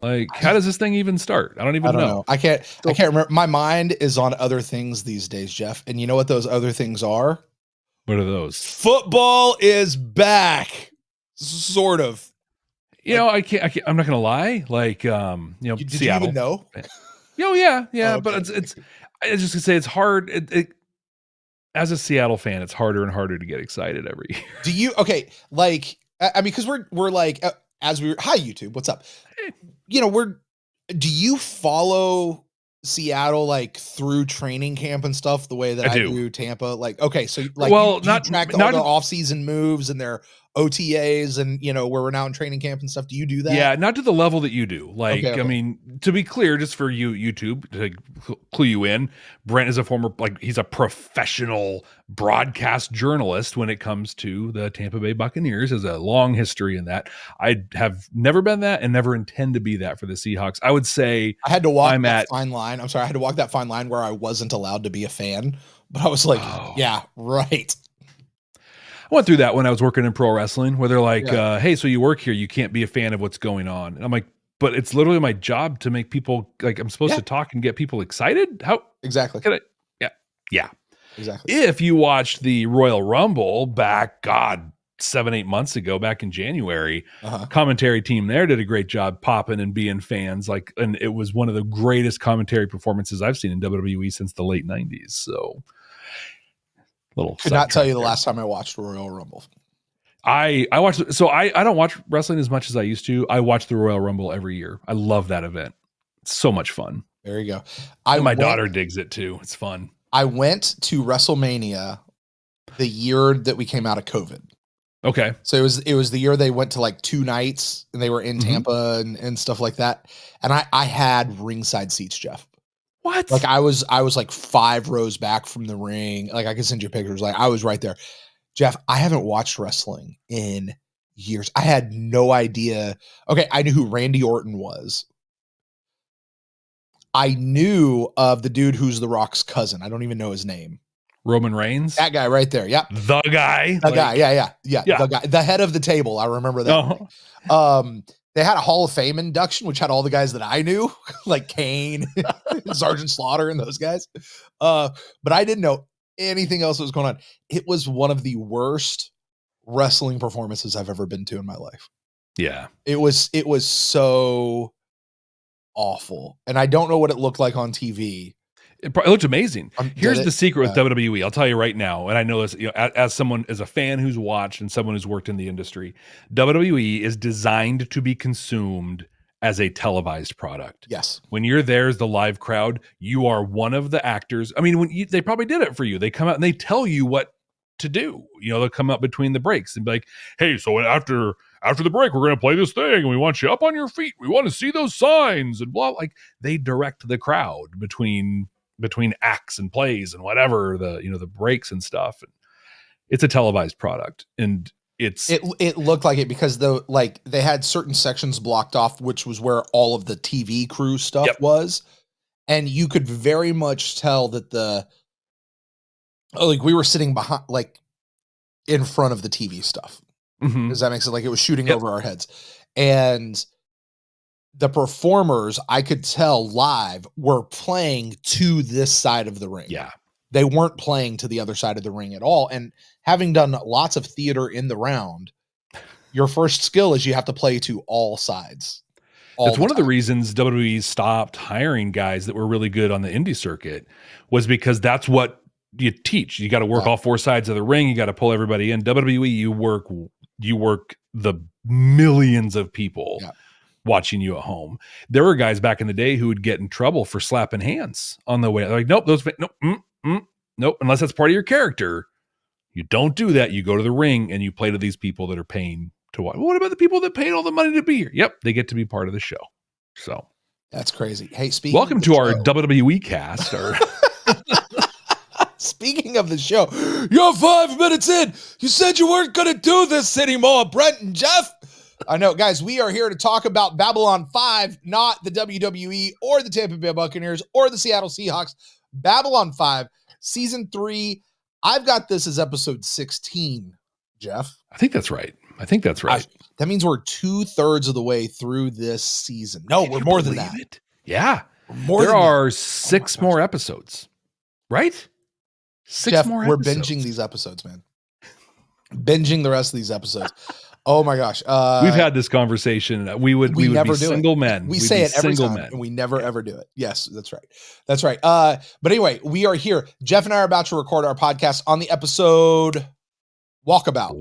Like, how does this thing even start? I don't even know. I can't remember. My mind is on other things these days, Jeff. And you know what those other things are? What are those? Football is back. Sort of. You know, I can't, I'm not going to lie. Like, you know, Did Seattle. You even know? Oh, yeah. Yeah. Oh, okay. But I just gonna say it's hard. As a Seattle fan, it's harder and harder to get excited every year. Do you, okay. Like, I mean, cause we're like, as we were, hi YouTube, what's up? You know, do you follow Seattle like through training camp and stuff the way that I do Tampa? Like, okay, so like, well, you track all their off-season moves and their OTAs and, you know, where we're now in training camp and stuff. Do you do that? Yeah, not to the level that you do. Like, okay. I mean, to be clear, just for you, YouTube, to clue you in, Brent is he's a professional broadcast journalist when it comes to the Tampa Bay Buccaneers. Has a long history in that. I have never been that and never intend to be that for the Seahawks. I would say I had to walk fine line. I'm sorry, I had to walk that fine line where I wasn't allowed to be a fan, but I was like, yeah, right. I went through that when I was working in pro wrestling, where they're like, hey, so you work here, you can't be a fan of what's going on. And I'm like, but it's literally my job to make people, like, I'm supposed to talk and get people excited. How exactly? Yeah, exactly. If you watched the Royal Rumble back, 7-8 months ago, back in January, commentary team there did a great job popping and being fans. Like, and it was one of the greatest commentary performances I've seen in WWE since the late 90s. So, could not tell you the last time I watched Royal Rumble. I watched, so I don't watch wrestling as much as I used to. I watch the Royal Rumble every year. I love that event. It's so much fun. There you go. My daughter digs it too. It's fun. I went to WrestleMania the year that we came out of COVID. Okay. So it was the year they went to like 2 nights and they were in Tampa and stuff like that. And I had ringside seats, Jeff. What? Like I was like 5 rows back from the ring. Like I could send you pictures. Like I was right there. Jeff, I haven't watched wrestling in years. I had no idea. Okay, I knew who Randy Orton was. I knew of the dude who's The Rock's cousin. I don't even know his name. Roman Reigns? That guy right there. Yep. The guy? The guy. Yeah. The guy. The head of the table. I remember that. They had a Hall of Fame induction, which had all the guys that I knew, like Kane, Sergeant Slaughter, and those guys. But I didn't know anything else that was going on. It was one of the worst wrestling performances I've ever been to in my life. Yeah. It was so awful. And I don't know what it looked like on TV. It looked amazing. Here's the secret with WWE. I'll tell you right now, and I know this, you know, as someone, as a fan who's watched and someone who's worked in the industry, WWE is designed to be consumed as a televised product. Yes. When you're there as the live crowd, you are one of the actors. I mean, they probably did it for you. They come out and they tell you what to do. You know, they'll come up between the breaks and be like, hey, so after the break, we're going to play this thing and we want you up on your feet. We want to see those signs and blah. Like, they direct the crowd between acts and plays and whatever, the breaks and stuff. It's a televised product, and it looked like it because they had certain sections blocked off, which was where all of the TV crew stuff was. And you could very much tell that we were sitting behind, like in front of the TV stuff. Does that make sense? Like it was shooting over our heads. And the performers, I could tell live, were playing to this side of the ring. Yeah. They weren't playing to the other side of the ring at all. And having done lots of theater in the round, your first skill is you have to play to all sides. That's one of the reasons WWE stopped hiring guys that were really good on the indie circuit, was because that's what you teach. You got to work all 4 sides of the ring. You got to pull everybody in. WWE, you work the millions of people watching you at home. There were guys back in the day who would get in trouble for slapping hands on the way. They're like, nope, nope. Unless that's part of your character, you don't do that. You go to the ring and you play to these people that are paying to watch. What about the people that paid all the money to be here? Yep, they get to be part of the show. So that's crazy. Hey, welcome to our WWE cast. Speaking of the show, you're 5 minutes in. You said you weren't going to do this anymore, Brent and Jeff. I know, guys, we are here to talk about Babylon 5, not the WWE or the Tampa Bay Buccaneers or the Seattle Seahawks. Babylon 5, Season 3. I've got this as episode 16, Jeff. I think that's right. I think that's right. That means we're 2/3 of the way through this season. No, we're more than that. It? Yeah. There are 6 more episodes, right? 6 Jeff, more we're episodes. binging these episodes, man. Binging the rest of these episodes. Oh my gosh. We've had this conversation. We would never be do single it. men. We say it every time, men. and we never ever do it. Yes, that's right. That's right. But anyway, we are here. Jeff and I are about to record our podcast on the episode Walkabout.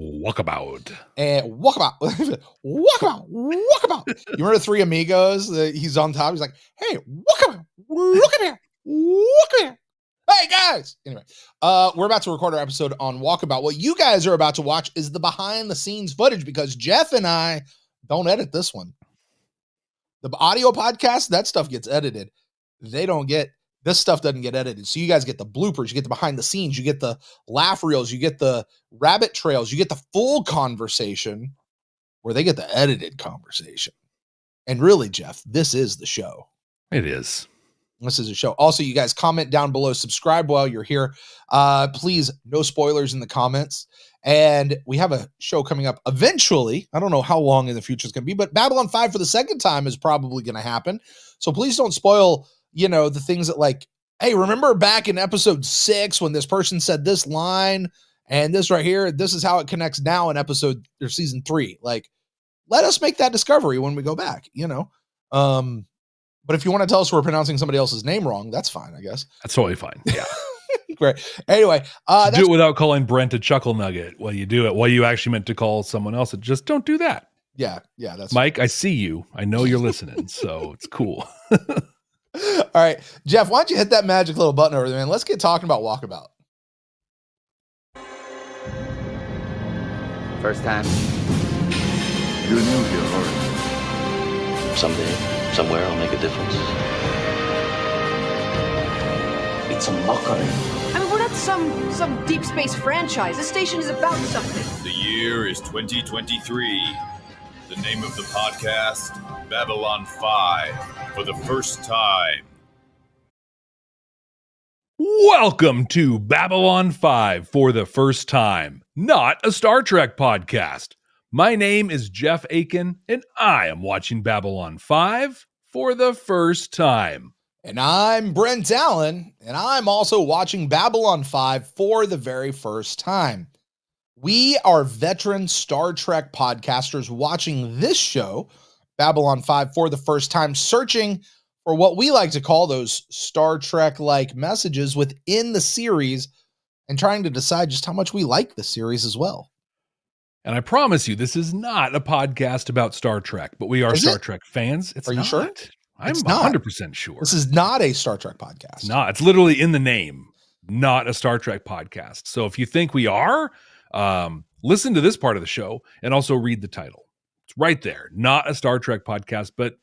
And Walkabout. Walkabout. You remember Three Amigos? He's on top. He's like, hey, Walkabout. Look at here. Look at here. Hey guys. Anyway, we're about to record our episode on Walkabout. What you guys are about to watch is the behind the scenes footage because Jeff and I don't edit this one. The audio podcast, that stuff gets edited. This stuff doesn't get edited. So you guys get the bloopers, you get the behind the scenes, you get the laugh reels, you get the rabbit trails, you get the full conversation where they get the edited conversation. And really, Jeff, this is the show. It is. This is a show. Also, you guys comment down below, subscribe while you're here. Please, no spoilers in the comments. And we have a show coming up eventually. I don't know how long in the future it's going to be, but Babylon 5 for the second time is probably going to happen. So please don't spoil, the things that like, hey, remember back in episode 6 when this person said this line and this right here, this is how it connects now in episode or season 3. Like, let us make that discovery when we go back, But if you want to tell us we're pronouncing somebody else's name wrong, that's fine, I guess. That's totally fine. Yeah. Great. Anyway, do it without calling Brent a chuckle nugget while you do it. While you actually meant to call someone else, just don't do that. Yeah. That's Mike. I see you. I know you're listening, so it's cool. All right, Jeff, why don't you hit that magic little button over there, man? Let's get talking about Walkabout. First time. You're new here, Horace. Someday, somewhere, I'll make a difference. It's a mockery. I mean, we're not some deep space franchise. This station is about something. The year is 2023. The name of the podcast, Babylon 5, for the first time. Welcome to Babylon 5 for the first time, not a Star Trek podcast. My name is Jeff Akin, and I am watching Babylon 5 for the first time. And I'm Brent Allen, and I'm also watching Babylon 5 for the very first time. We are veteran Star Trek podcasters watching this show, Babylon 5, for the first time, searching for what we like to call those Star Trek-like messages within the series and trying to decide just how much we like the series as well. And I promise you, this is not a podcast about Star Trek, but we are Star Trek fans. Are you sure? I'm 100% sure. This is not a Star Trek podcast. No, it's literally in the name, not a Star Trek podcast. So if you think we are, listen to this part of the show and also read the title. It's right there. Not a Star Trek podcast, but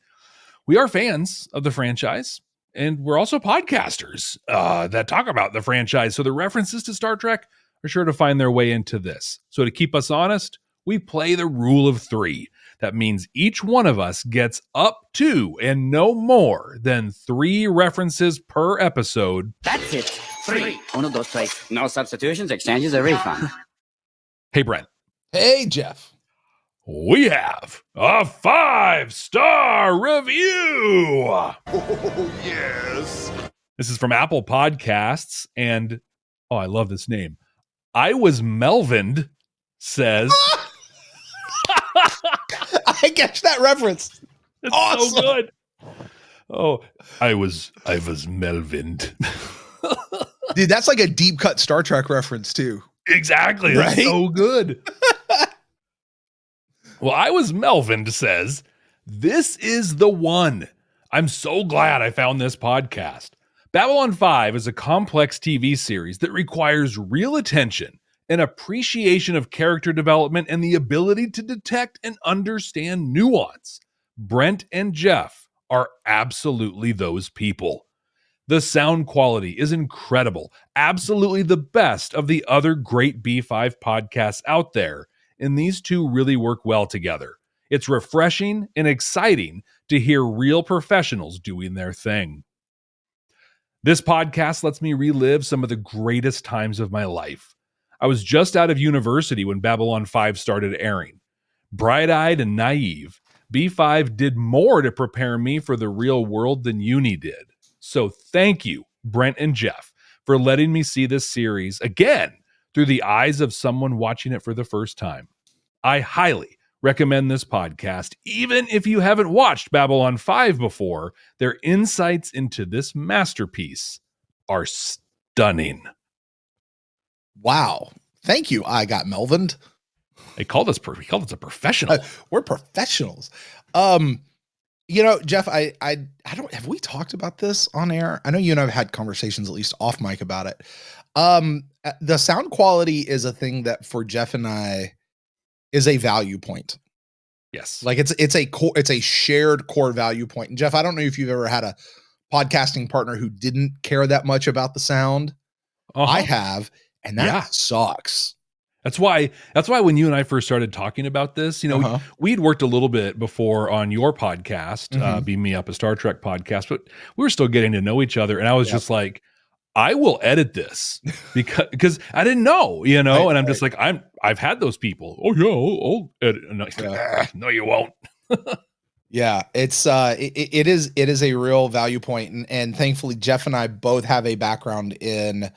we are fans of the franchise, and we're also podcasters that talk about the franchise. So the references to Star Trek are sure to find their way into this. So to keep us honest, we play the rule of 3. That means each one of us gets up to and no more than 3 references per episode. That's it. 3. 1, 2, 3. No substitutions, exchanges, or refund. Hey, Brent. Hey, Jeff. We have a 5-star review. Oh, yes. This is from Apple Podcasts, and I love this name. I was Melvined says... I catch that reference. It's awesome. So good. Oh, I was Melvined. Dude, that's like a deep cut Star Trek reference too. Exactly. Right? That's so good. Well, I was Melvined says, this is the one. I'm so glad I found this podcast. Babylon 5 is a complex TV series that requires real attention, an appreciation of character development, and the ability to detect and understand nuance. Brent and Jeff are absolutely those people. The sound quality is incredible, absolutely the best of the other great B5 podcasts out there, and these two really work well together. It's refreshing and exciting to hear real professionals doing their thing. This podcast lets me relive some of the greatest times of my life. I was just out of university when Babylon 5 started airing. Bright-eyed and naive, B5 did more to prepare me for the real world than Uni did. So thank you, Brent and Jeff, for letting me see this series again through the eyes of someone watching it for the first time. I highly recommend this podcast, even if you haven't watched Babylon 5 before. Their insights into this masterpiece are stunning. Wow. Thank you. I got Melvined. He called us a professional. We're professionals. Jeff, I don't, have we talked about this on air? I know you and I've had conversations, at least off mic, about it. The sound quality is a thing that for Jeff and I is a value point. Yes. Like it's a shared core value point. And Jeff, I don't know if you've ever had a podcasting partner who didn't care that much about the sound. I have, and that sucks. That's why when you and I first started talking about this, we'd worked a little bit before on your podcast, Beam Me Up, a Star Trek podcast, but we were still getting to know each other. And I was just like, I will edit this because I didn't know, and I'm just like, I've had those people. Oh yeah, I'll edit. And no, you won't. Yeah, it is a real value point, and thankfully Jeff and I both have a background in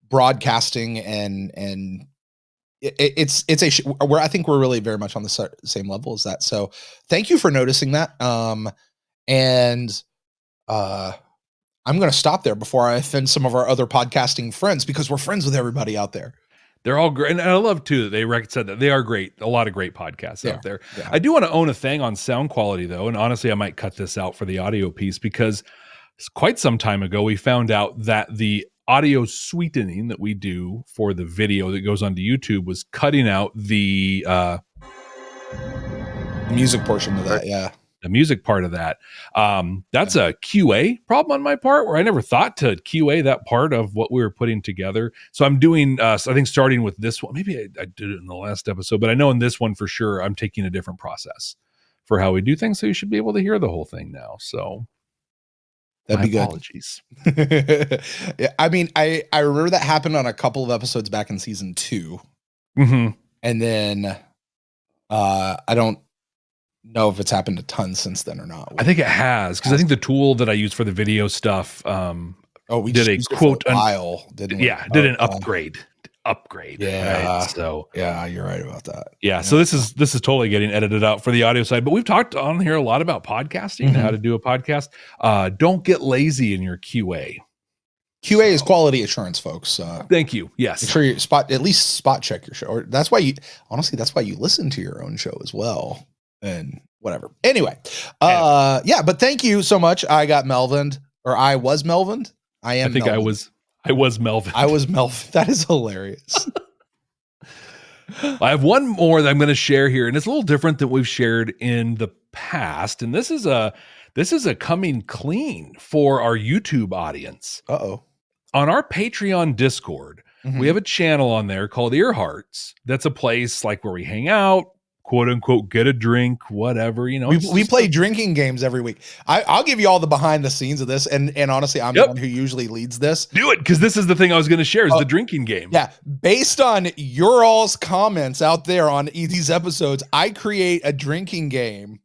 broadcasting, and I think we're really very much on the same level as that. So thank you for noticing that. I'm going to stop there before I offend some of our other podcasting friends, because we're friends with everybody out there. They're all great. And I love too, they said that they are great. A lot of great podcasts out there. Yeah. I do want to own a thing on sound quality though. And honestly, I might cut this out for the audio piece, because quite some time ago, we found out that the audio sweetening that we do for the video that goes onto YouTube was cutting out the music portion of that. Yeah. The music part of that. That's a QA problem on my part, where I never thought to QA that part of what we were putting together. So I'm doing, I think starting with this one, maybe I did it in the last episode, but I know in this one for sure, I'm taking a different process for how we do things. So you should be able to hear the whole thing now. So that'd be good. Apologies. Yeah, I mean, I remember that happened on a couple of episodes back in season 2. Mm-hmm. And then I don't know if it's happened a ton since then or not. I think it has, because I think the tool that I use for the video stuff we did a quote didn't we? Yeah, did an upgrade. Yeah. Right? So yeah, you're right about that. Yeah. So this is totally getting edited out for the audio side, but we've talked on here a lot about podcasting and how to do a podcast. Don't get lazy in your QA. QA is quality assurance, folks. Thank you. Yes. Make sure you at least spot check your show. Or that's why you listen to your own show as well. And whatever. Anyway, but thank you so much. I got Melvined, or I was Melvined. I am. I think Melvined. I was Melvin. I was Melvin. That is hilarious. I have one more that I'm going to share here, and it's a little different than we've shared in the past. And this is a coming clean for our YouTube audience. Uh-oh. On our Patreon Discord, we have a channel on there called Earhearts. That's a place like where we hang out, quote unquote, get a drink, whatever, we play drinking games every week. I'll give you all the behind the scenes of this. And honestly, I'm the one who usually leads this. Do it. Cause this is the thing I was going to share is the drinking game. Yeah. Based on your all's comments out there on these episodes, I create a drinking game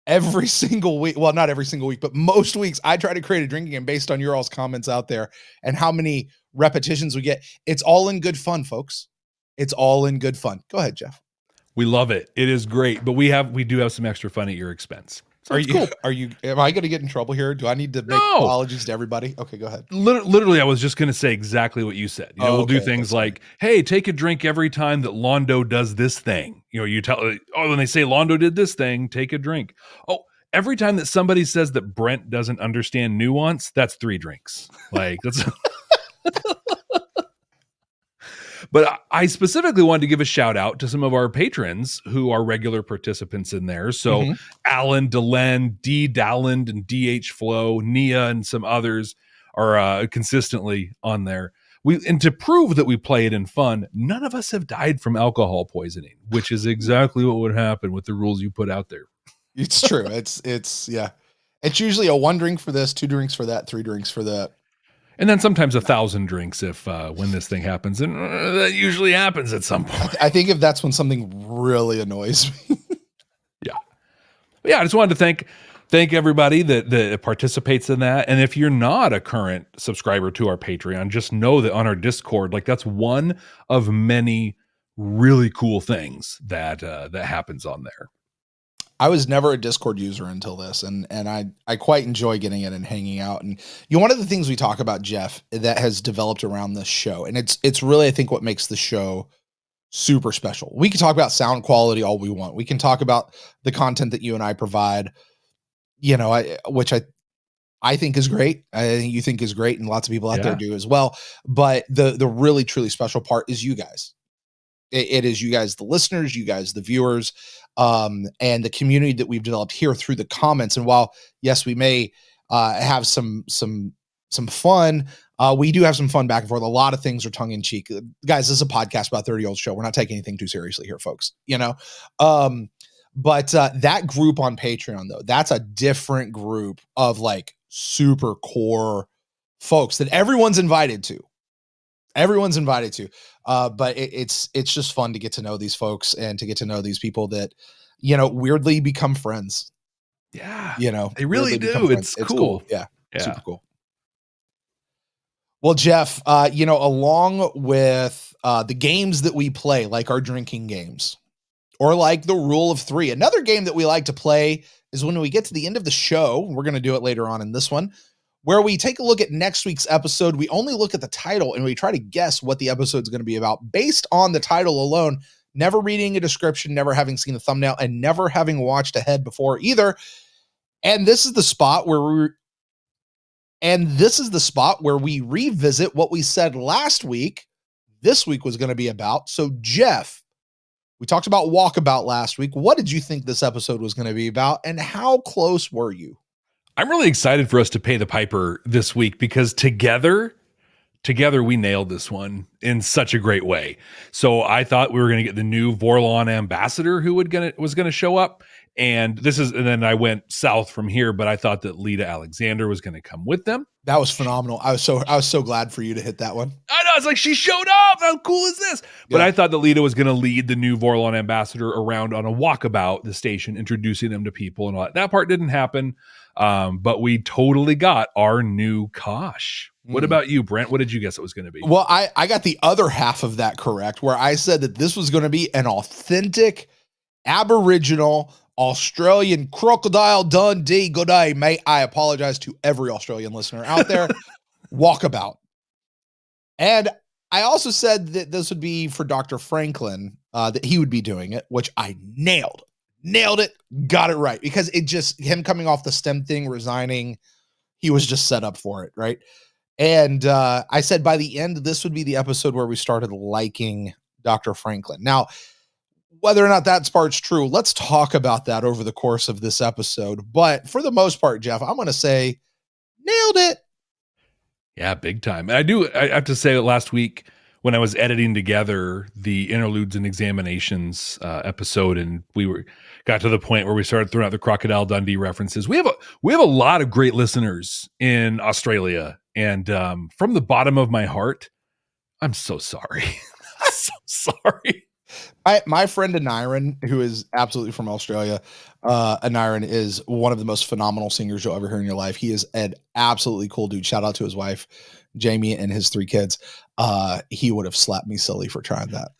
every single week. Well, not every single week, but most weeks I try to create a drinking game based on your all's comments out there and how many repetitions we get. It's all in good fun, folks. It's all in good fun. Go ahead, Jeff. We love it. It is great, but we do have some extra fun at your expense. So cool. Am I going to get in trouble here? Do I need to make apologies to everybody? Okay, go ahead. Literally, I was just going to say exactly what you said. We'll do things like, hey, take a drink every time that Londo does this thing. You tell, when they say Londo did this thing, take a drink. Oh, every time that somebody says that Brent doesn't understand nuance, that's 3 drinks. Like that's. But I specifically wanted to give a shout out to some of our patrons who are regular participants in there. So Alan, Delenn, D. Dalland, and DH Flow, Nia, and some others are consistently on there. And to prove that we play it in fun, none of us have died from alcohol poisoning, which is exactly what would happen with the rules you put out there. It's true. It's usually a 1 drink for this, 2 drinks for that, 3 drinks for that. And then sometimes 1,000 drinks if when this thing happens, and that usually happens at some point. I think if that's when something really annoys me. yeah, I just wanted to thank everybody that participates in that. And if you're not a current subscriber to our Patreon, just know that on our Discord, like that's one of many really cool things that happens on there. I was never a Discord user until this, and I quite enjoy getting in and hanging out. And one of the things we talk about, Jeff, that has developed around this show, and it's really, I think, what makes the show super special. We can talk about sound quality all we want. We can talk about the content that you and I provide, which I think is great. I think you think is great, and lots of people out there do as well. But the really truly special part is you guys. It is you guys, the listeners, you guys, the viewers, and the community that we've developed here through the comments. And while, yes, we may have some fun, we do have some fun back and forth. A lot of things are tongue in cheek. Guys, this is a podcast about 30-year-old show. We're not taking anything too seriously here, folks, but that group on Patreon, though, that's a different group of like super core folks that everyone's invited to. But it's just fun to get to know these folks and to get to know these people that, weirdly become friends. Yeah. They really do. It's cool. Yeah. Super cool. Well, Jeff, along with the games that we play, like our drinking games or like the rule of 3, another game that we like to play is when we get to the end of the show, we're going to do it later on in this one, where we take a look at next week's episode. We only look at the title and we try to guess what the episode's going to be about based on the title alone, never reading a description, never having seen a thumbnail, and never having watched ahead before either. And this is the spot where we revisit what we said last week. This week was going to be about. So, Jeff, we talked about Walkabout last week. What did you think this episode was going to be about, and how close were you? I'm really excited for us to pay the piper this week because together we nailed this one in such a great way. So I thought we were going to get the new Vorlon ambassador who was going to show up. And then I went south from here, but I thought that Lita Alexander was going to come with them. That was phenomenal. I was so glad for you to hit that one. I know. It's like, she showed up. How cool is this? But I thought that Lita was going to lead the new Vorlon ambassador around on a walkabout the station, introducing them to people and all that. That part didn't happen. But we totally got our new Kosh. What about you, Brent? What did you guess it was going to be? Well, I got the other half of that correct, where I said that this was going to be an authentic Aboriginal Australian Crocodile Dundee. Good day, mate. I apologize to every Australian listener out there. Walkabout. And I also said that this would be for Dr. Franklin, that he would be doing it, which I nailed it, got it right, because him coming off the STEM thing, resigning, he was just set up for it, right? And I said by the end, this would be the episode where we started liking Dr. Franklin. Now, whether or not that part's true, let's talk about that over the course of this episode. But for the most part, Jeff, I'm going to say nailed it. Yeah, big time. I have to say that last week when I was editing together the interludes and examinations episode, and got to the point where we started throwing out the Crocodile Dundee references. We have a lot of great listeners in Australia, and from the bottom of my heart, I'm so sorry. I'm so sorry. My friend Aniran, who is absolutely from Australia, Aniran is one of the most phenomenal singers you'll ever hear in your life. He is an absolutely cool dude. Shout out to his wife, Jamie, and his 3 kids. He would have slapped me silly for trying that.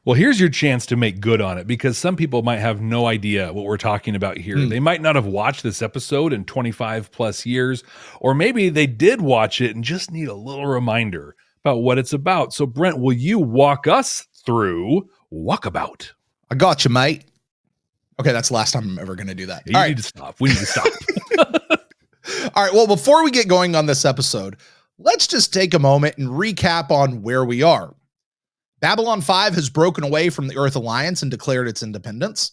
Well, here's your chance to make good on it, because some people might have no idea what we're talking about here. They might not have watched this episode in 25 plus years, or maybe they did watch it and just need a little reminder about what it's about. So, Brent, will you walk us through Walkabout? I got you, mate. Okay, that's the last time I'm ever going to do that. You need to stop. We need to stop. All right, well, before we get going on this episode, let's just take a moment and recap on where we are. Babylon 5 has broken away from the Earth Alliance and declared its independence.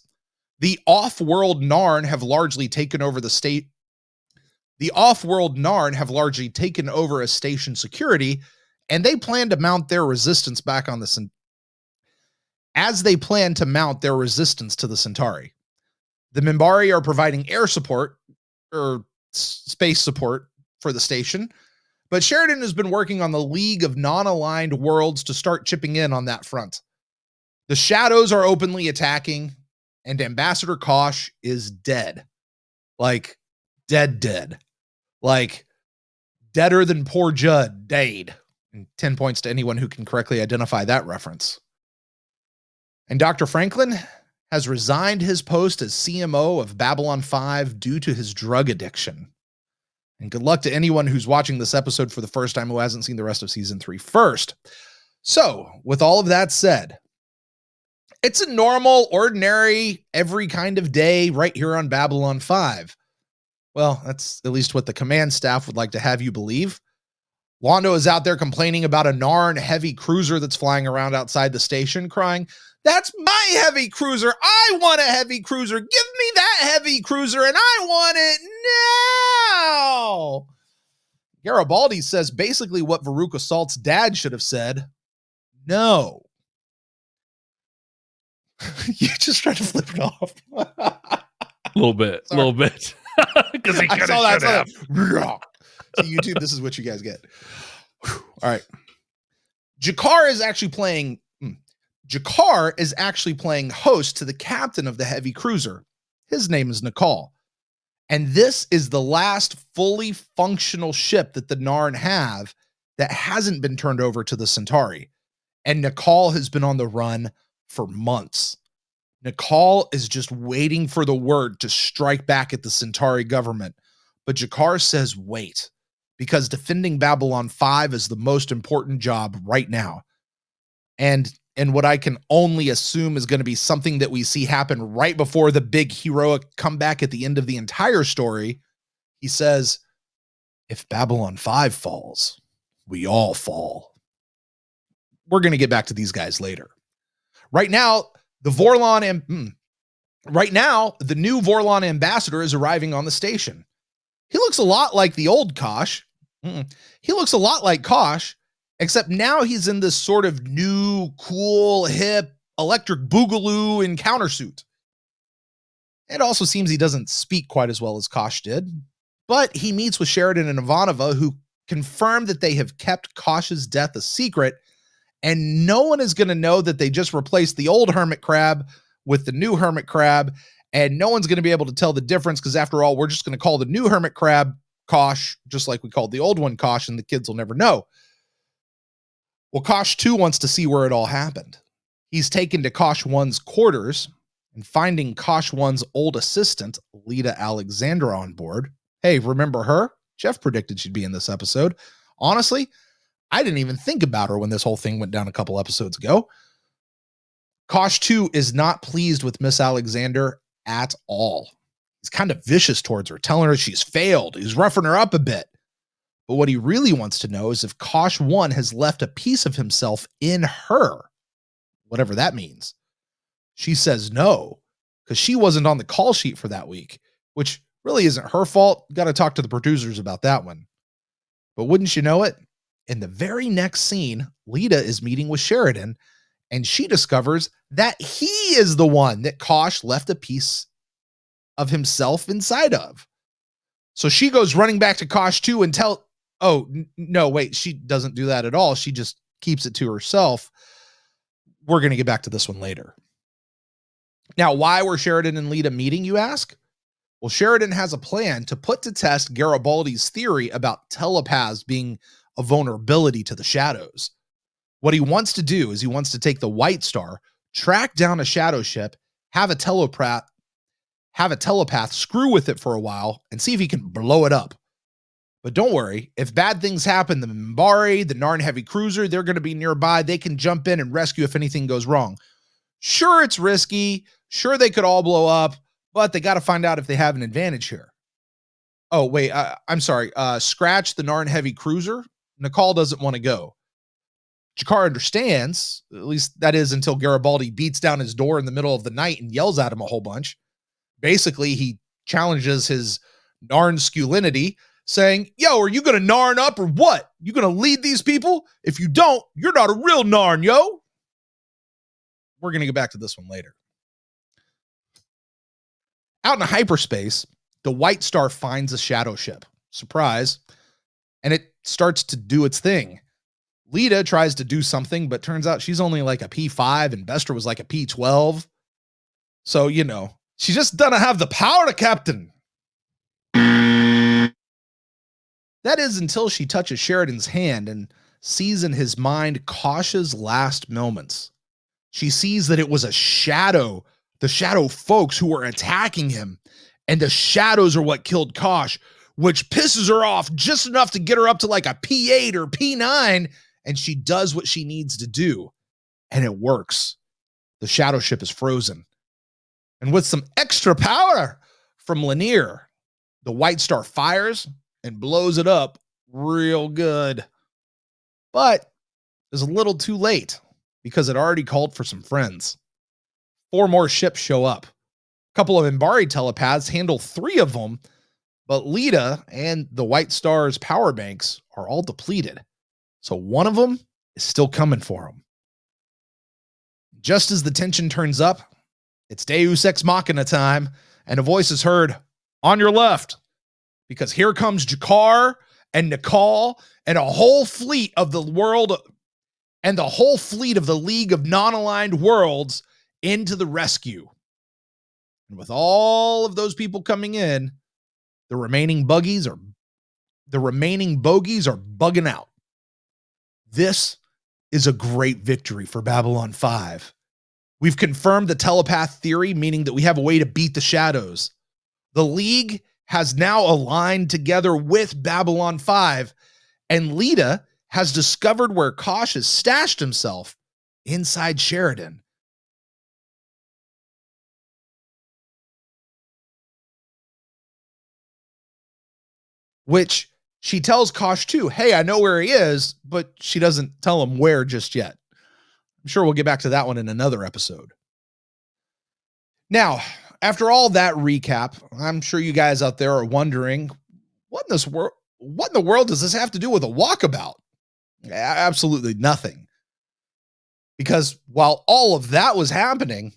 The off-world Narn have largely taken over the state. The off-world Narn have largely taken over as station security, and they plan to mount their resistance back on the resistance to the Centauri. The Minbari are providing air support or space support for the station, but Sheridan has been working on the League of Non-Aligned Worlds to start chipping in on that front. The Shadows are openly attacking, and Ambassador Kosh is dead. Like, dead. Like, deader than poor Judd, dead. And 10 points to anyone who can correctly identify that reference. And Dr. Franklin has resigned his post as CMO of Babylon 5 due to his drug addiction. And good luck to anyone who's watching this episode for the first time who hasn't seen the rest of season 3 first. So, with all of that said, it's a normal, ordinary, every kind of day right here on Babylon 5. Well, that's at least what the command staff would like to have you believe. Londo is out there complaining about a Narn heavy cruiser that's flying around outside the station, crying, "That's my heavy cruiser. I want a heavy cruiser. Give me that heavy cruiser, and I want it now." Garibaldi says basically what Veruca Salt's dad should have said. No. You just tried to flip it off. A little bit. Because he could have. So YouTube, this is what you guys get. All right. Jakar is actually playing host to the captain of the heavy cruiser. His name is Nicole. And this is the last fully functional ship that the Narn have that hasn't been turned over to the Centauri. And Nicole has been on the run for months. Nicole is just waiting for the word to strike back at the Centauri government. But Jakar says, wait, because defending Babylon 5 is the most important job right now. And what I can only assume is going to be something that we see happen right before the big heroic comeback at the end of the entire story. He says, if Babylon 5 falls, we all fall. We're going to get back to these guys later. Right now, the new Vorlon ambassador is arriving on the station. He looks a lot like the old Kosh. He looks a lot like Kosh, except now he's in this sort of new, cool, hip, electric boogaloo encounter suit. It also seems he doesn't speak quite as well as Kosh did, but he meets with Sheridan and Ivanova, who confirm that they have kept Kosh's death a secret, and no one is going to know that they just replaced the old hermit crab with the new hermit crab, and no one's going to be able to tell the difference because, after all, we're just going to call the new hermit crab Kosh, just like we called the old one Kosh, and the kids will never know. Well, Kosh 2 wants to see where it all happened. He's taken to Kosh 1's quarters and finding Kosh 1's old assistant, Lita Alexandra, on board. Hey, remember her? Jeff predicted she'd be in this episode. Honestly, I didn't even think about her when this whole thing went down a couple episodes ago. Kosh 2 is not pleased with Miss Alexander at all. He's kind of vicious towards her, telling her she's failed. He's roughing her up a bit. But what he really wants to know is if Kosh 1 has left a piece of himself in her, whatever that means. She says no, because she wasn't on the call sheet for that week, which really isn't her fault. Got to talk to the producers about that one. But wouldn't you know it? In the very next scene, Lita is meeting with Sheridan, and she discovers that he is the one that Kosh left a piece of himself inside of. So she goes running back to Kosh 2 and no, wait, she doesn't do that at all. She just keeps it to herself. We're going to get back to this one later. Now, why were Sheridan and Lita meeting, you ask? Well, Sheridan has a plan to put to test Garibaldi's theory about telepaths being a vulnerability to the shadows. What he wants to do is he wants to take the White Star, track down a shadow ship, have a telepath screw with it for a while, and see if he can blow it up. But don't worry, if bad things happen, the Minbari, the Narn heavy cruiser, they're going to be nearby. They can jump in and rescue if anything goes wrong. Sure, it's risky. Sure, they could all blow up, but they got to find out if they have an advantage here. Oh, wait, I'm sorry. Scratch the Narn heavy cruiser. Nicole doesn't want to go. Jakar understands, at least that is until Garibaldi beats down his door in the middle of the night and yells at him a whole bunch. Basically, he challenges his Narn sculinity, saying, yo, are you going to Narn up or what? You going to lead these people? If you don't, you're not a real Narn, yo. We're going to get back to this one later. Out in hyperspace, the White Star finds a shadow ship. Surprise. And it starts to do its thing. Lita tries to do something, but turns out she's only like a P5 and Bester was like a P12. So, she just doesn't have the power, Captain. That is until she touches Sheridan's hand and sees in his mind Kosh's last moments. She sees that it was a shadow, the shadow folks who were attacking him, and the shadows are what killed Kosh, which pisses her off just enough to get her up to like a P8 or P9, and she does what she needs to do, and it works. The shadow ship is frozen. And with some extra power from Lanier, the White Star fires and blows it up real good. But it's a little too late because it already called for some friends. 4 more ships show up. A couple of Mbari telepaths handle 3 of them, but Lita and the White Star's power banks are all depleted. So one of them is still coming for them. Just as the tension turns up, it's Deus Ex Machina time, and a voice is heard, "On your left," because here comes Jakar and Nikal and a whole fleet of the world and the whole fleet of the League of Non-Aligned Worlds into the rescue. And with all of those people coming in, the remaining bogies are bugging out. This is a great victory for Babylon 5. We've confirmed the telepath theory, meaning that we have a way to beat the shadows. The League has now aligned together with Babylon 5, and Lita has discovered where Kosh has stashed himself inside Sheridan. Which she tells Kosh too, "Hey, I know where he is," but she doesn't tell him where just yet. I'm sure we'll get back to that one in another episode. Now, after all that recap, I'm sure you guys out there are wondering, what in the world does this have to do with a walkabout? Absolutely nothing. Because while all of that was happening,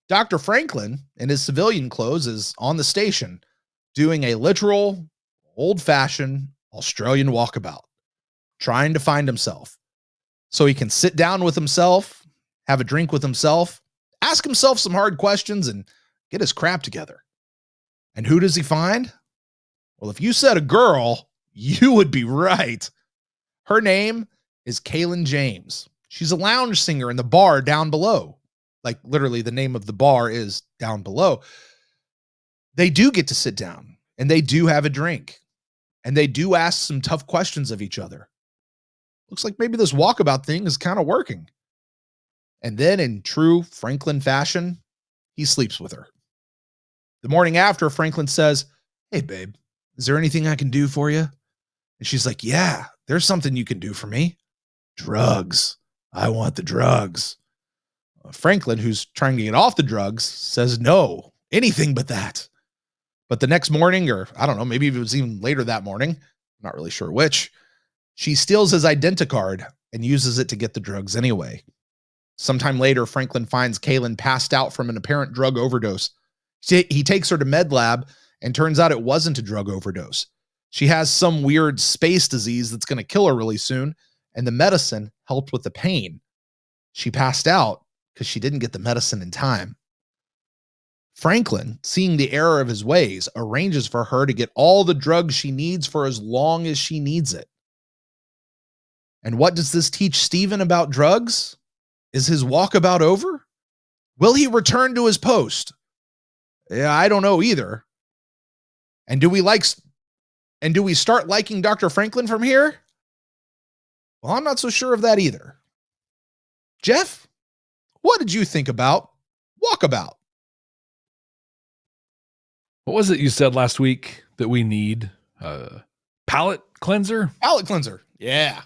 Dr. Franklin, in his civilian clothes, is on the station doing a literal, old-fashioned Australian walkabout, trying to find himself. So he can sit down with himself, have a drink with himself, ask himself some hard questions, and get his crap together. And who does he find? Well, if you said a girl, you would be right. Her name is Kaylin James. She's a lounge singer in the bar down below. Like, literally, the name of the bar is down below. They do get to sit down, and they do have a drink, and they do ask some tough questions of each other. Looks like maybe this walkabout thing is kind of working. And then, in true Franklin fashion, he sleeps with her. The morning after, Franklin says, "Hey, babe, is there anything I can do for you?" And she's like, "Yeah, there's something you can do for me. Drugs. I want the drugs." Franklin, who's trying to get off the drugs, says, "No, anything but that." But the next morning, or I don't know, maybe it was even later that morning, I'm not really sure which, she steals his identicard and uses it to get the drugs anyway. Sometime later, Franklin finds Kaylin passed out from an apparent drug overdose. He takes her to med lab, and turns out it wasn't a drug overdose. She has some weird space disease that's going to kill her really soon, and the medicine helped with the pain. She passed out because she didn't get the medicine in time. Franklin, seeing the error of his ways, arranges for her to get all the drugs she needs for as long as she needs it. And what does this teach Steven about drugs? Is his walkabout over? Will he return to his post? Yeah, I don't know either. And do we start liking Dr. Franklin from here? Well, I'm not so sure of that either. Jeff, what did you think about Walkabout? What was it you said last week that we need? Palate cleanser? Palate cleanser. Yeah.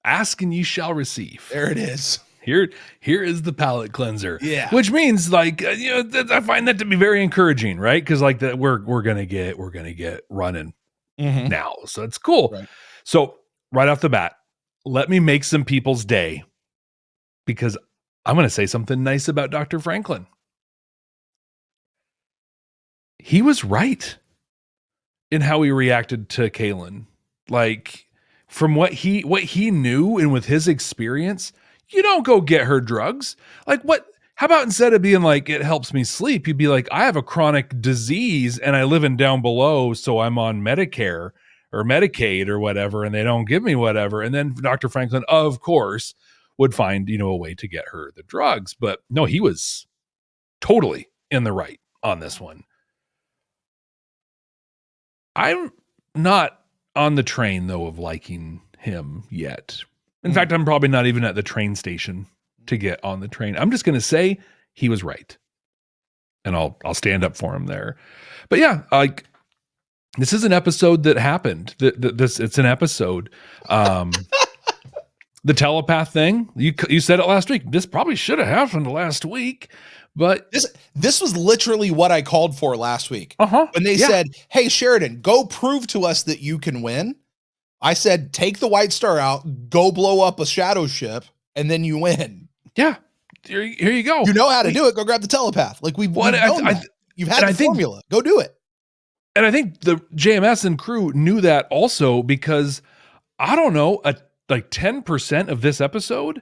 Ask and ye shall receive. There it is. Here is the palate cleanser. Yeah. Which means like, I find that to be very encouraging, right? Because like that we're gonna get running now. So it's cool. Right. So right off the bat, let me make some people's day because I'm going to say something nice about Dr. Franklin. He was right in how he reacted to Kaylin. Like from what he knew and with his experience, you don't go get her drugs. Like what How about instead of being like, it helps me sleep, you'd be like, I have a chronic disease and I live in down below, so I'm on Medicare or Medicaid or whatever, and they don't give me whatever. And then Dr. Franklin, of course, would find, a way to get her the drugs. But no, he was totally in the right on this one. I'm not on the train, though, of liking him yet. In fact, I'm probably not even at the train station to get on the train. I'm just going to say he was right. And I'll stand up for him there. But yeah, like, this is an episode that happened. It's an episode. The telepath thing, you said it last week. This probably should have happened last week. But this was literally what I called for last week. When they said, hey, Sheridan, go prove to us that you can win. I said, take the White Star out, go blow up a shadow ship, and then you win. Yeah. Here you go. You know how to do it. Go grab the telepath. Like we've known that. You've had the formula. Go do it. And I think the JMS and crew knew that also because, I don't know, like 10% of this episode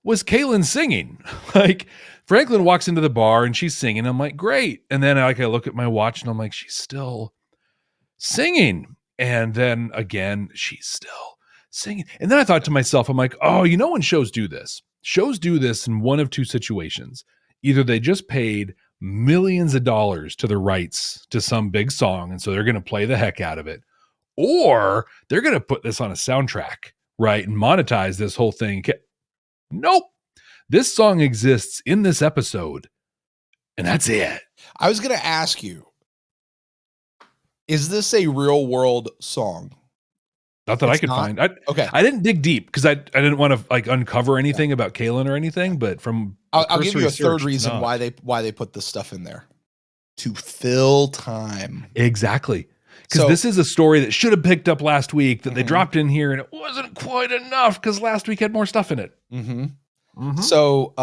was Kaylin singing. Like, Franklin walks into the bar and she's singing. I'm like, great. And then I look at my watch and I'm like, she's still singing. And then again, she's still singing. And then I thought to myself, I'm like, oh, when shows do this? Shows do this in one of two situations. Either they just paid millions of dollars to the rights to some big song, and so they're going to play the heck out of it, or they're going to put this on a soundtrack, right, and monetize this whole thing. Nope. This song exists in this episode, and that's it. I was going to ask you, is this a real world song? Not that I could find. Okay. I didn't dig deep because I didn't want to like uncover anything about Kaylin or anything, but from I'll give you a third reason why they put this stuff in there. To fill time. Exactly. Because this is a story that should have picked up last week that they dropped in here, and it wasn't quite enough because last week had more stuff in it. So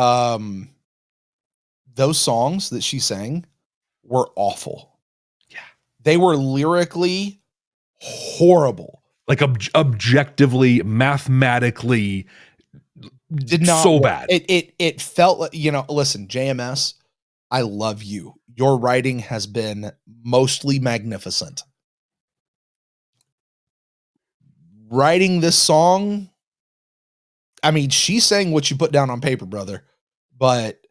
those songs that she sang were awful. Yeah. They were lyrically horrible. Like objectively, mathematically, did not so work. bad. It felt like, listen, JMS, I love you. Your writing has been mostly magnificent. Writing this song, I mean, she sang what you put down on paper, brother. But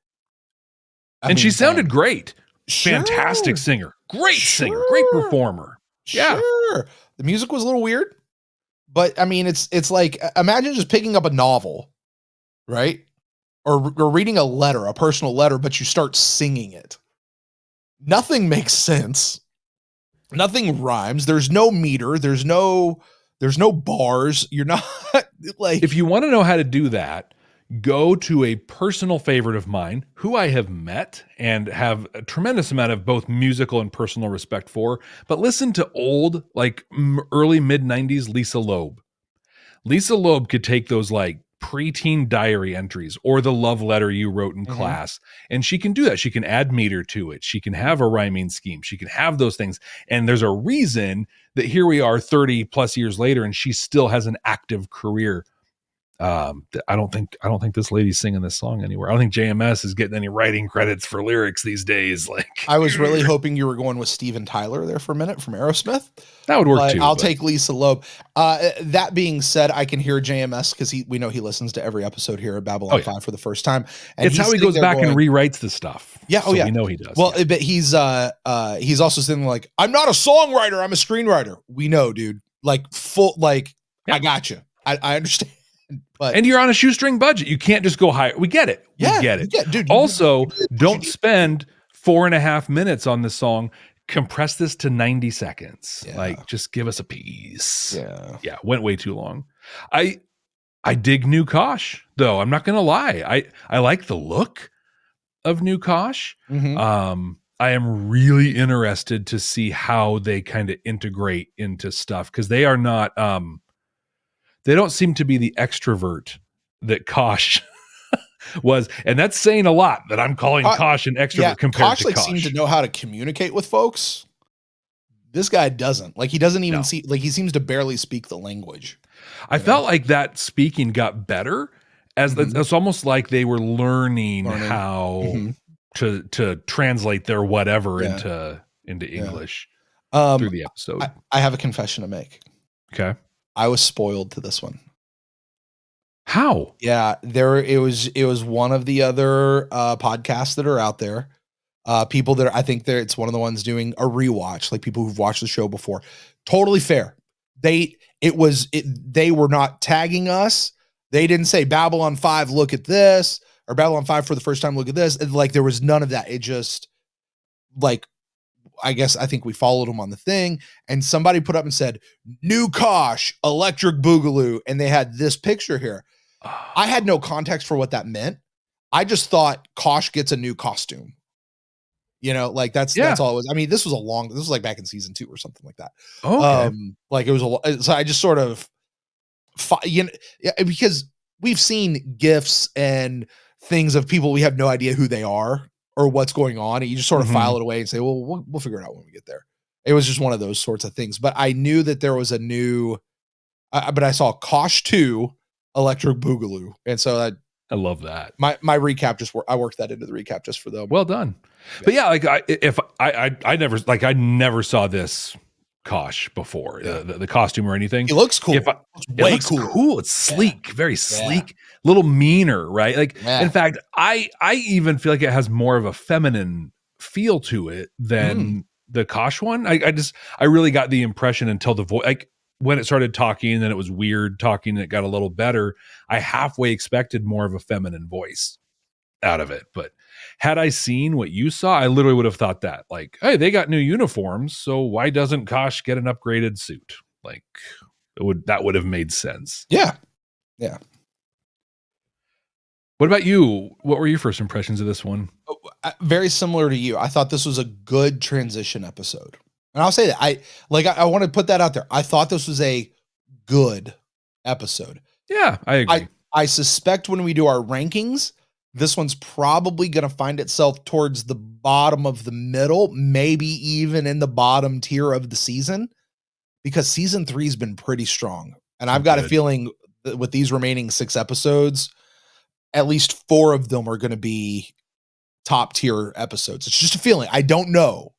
she sounded great. Sure. Fantastic singer. Great singer. Great performer. Yeah. Sure. The music was a little weird. But I mean, it's like, imagine just picking up a novel, right? Or reading a letter, a personal letter, but you start singing it. Nothing makes sense. Nothing rhymes. There's no meter. There's no bars. You're not like, if you want to know how to do that, go to a personal favorite of mine who I have met and have a tremendous amount of both musical and personal respect for, but listen to old, like early mid 90s Lisa Loeb. Lisa Loeb could take those like preteen diary entries or the love letter you wrote in class, and she can do that. She can add meter to it. She can have a rhyming scheme. She can have those things. And there's a reason that here we are 30 plus years later and she still has an active career. I don't think this lady's singing this song anywhere. I don't think JMS is getting any writing credits for lyrics these days. Like, I was really hoping you were going with Steven Tyler there for a minute from Aerosmith. That would work too. I'll take Lisa Loeb. That being said, I can hear JMS because we know he listens to every episode here at Babylon 5 for the first time. And it's how he goes back and rewrites the stuff. Yeah. So we know he does. Well, but he's also saying like, I'm not a songwriter. I'm a screenwriter. We know, dude. Like full, like I got you. I understand. But, and you're on a shoestring budget. You can't just go higher. We get it. We get it. Yeah, dude. Also, don't spend 4.5 minutes on this song. Compress this to 90 seconds. Yeah. Like, just give us a piece. Yeah. Went way too long. I dig new Kosh, though. I'm not going to lie. I like the look of new Kosh. I am really interested to see how they kind of integrate into stuff because they are not, they don't seem to be the extrovert that Kosh was. And that's saying a lot that I'm calling Kosh an extrovert compared to Kosh. Seems to know how to communicate with folks. This guy doesn't. Like, he doesn't even see, like, he seems to barely speak the language. I felt like that speaking got better as it's almost like they were learning how Mhm. to translate their whatever Yeah. into English Um, through the episode. I have a confession to make. Okay. I was spoiled to this one. How? Yeah, it was one of the other podcasts that are out there. People that I think it's one of the ones doing a rewatch, like people who've watched the show before. Totally fair. They were not tagging us. They didn't say Babylon 5, look at this, or Babylon 5 for the first time, look at this. And like there was none of that. It just like I think we followed them on the thing, and somebody put up and said, "New Kosh, Electric Boogaloo," and they had this picture here. I had no context for what that meant. I just thought Kosh gets a new costume. You know, like that's all it was. I mean, this was like back in season 2 or something like that. Okay. Like it was so I just sort of, because we've seen GIFs and things of people we have no idea who they are or what's going on, and you just sort of file it away and say, well, we'll figure it out when we get there. It was just one of those sorts of things. But I knew that there was a new, but I saw Kosh 2, Electric Boogaloo, and so I love that. My recap I worked that into the recap just for them. Well done. Yeah. But yeah, like I never saw this Kosh before, the costume or anything. It looks cool. It looks cool. It's sleek, very sleek, a little meaner, right? Like in fact, I even feel like it has more of a feminine feel to it than the Kosh one. I really got the impression until the voice, like when it started talking, and then it was weird talking, and it got a little better. I halfway expected more of a feminine voice out of it, but had I seen what you saw, I literally would have thought that, like, hey, they got new uniforms, so why doesn't Kosh get an upgraded suit? Like, that would have made sense. Yeah. What about you? What were your first impressions of this one? Very similar to you. I thought this was a good transition episode. And I'll say that I want to put that out there. I thought this was a good episode. Yeah, I agree. I suspect when we do our rankings, this one's probably going to find itself towards the bottom of the middle, maybe even in the bottom tier of the season, because season 3 has been pretty strong. And I've got a feeling that with these remaining 6 episodes, at least 4 of them are going to be top tier episodes. It's just a feeling. I don't know.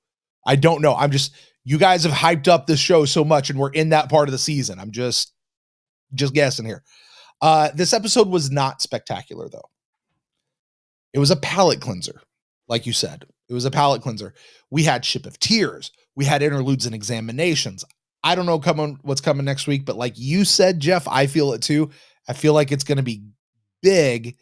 You guys have hyped up this show so much, and we're in that part of the season. I'm just guessing here. This episode was not spectacular, though. It was a palate cleanser, like you said. It was a palate cleanser. We had Ship of Tears. We had interludes and examinations. I don't know what's coming next week, but like you said, Jeff, I feel it too. I feel like it's going to be big,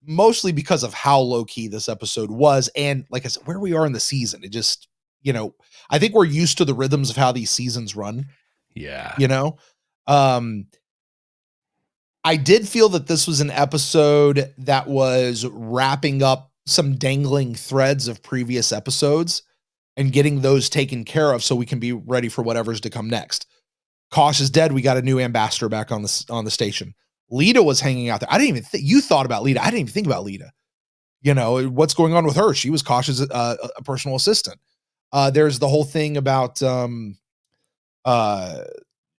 mostly because of how low-key this episode was. And like I said, where we are in the season, it just, I think we're used to the rhythms of how these seasons run. Yeah. I did feel that this was an episode that was wrapping up some dangling threads of previous episodes and getting those taken care of so we can be ready for whatever's to come next. Kosh is dead. We got a new ambassador back on the station. Lita was hanging out there. I didn't even think you thought about Lita. I didn't even think about Lita. What's going on with her? She was Kosh's a personal assistant. There's the whole thing about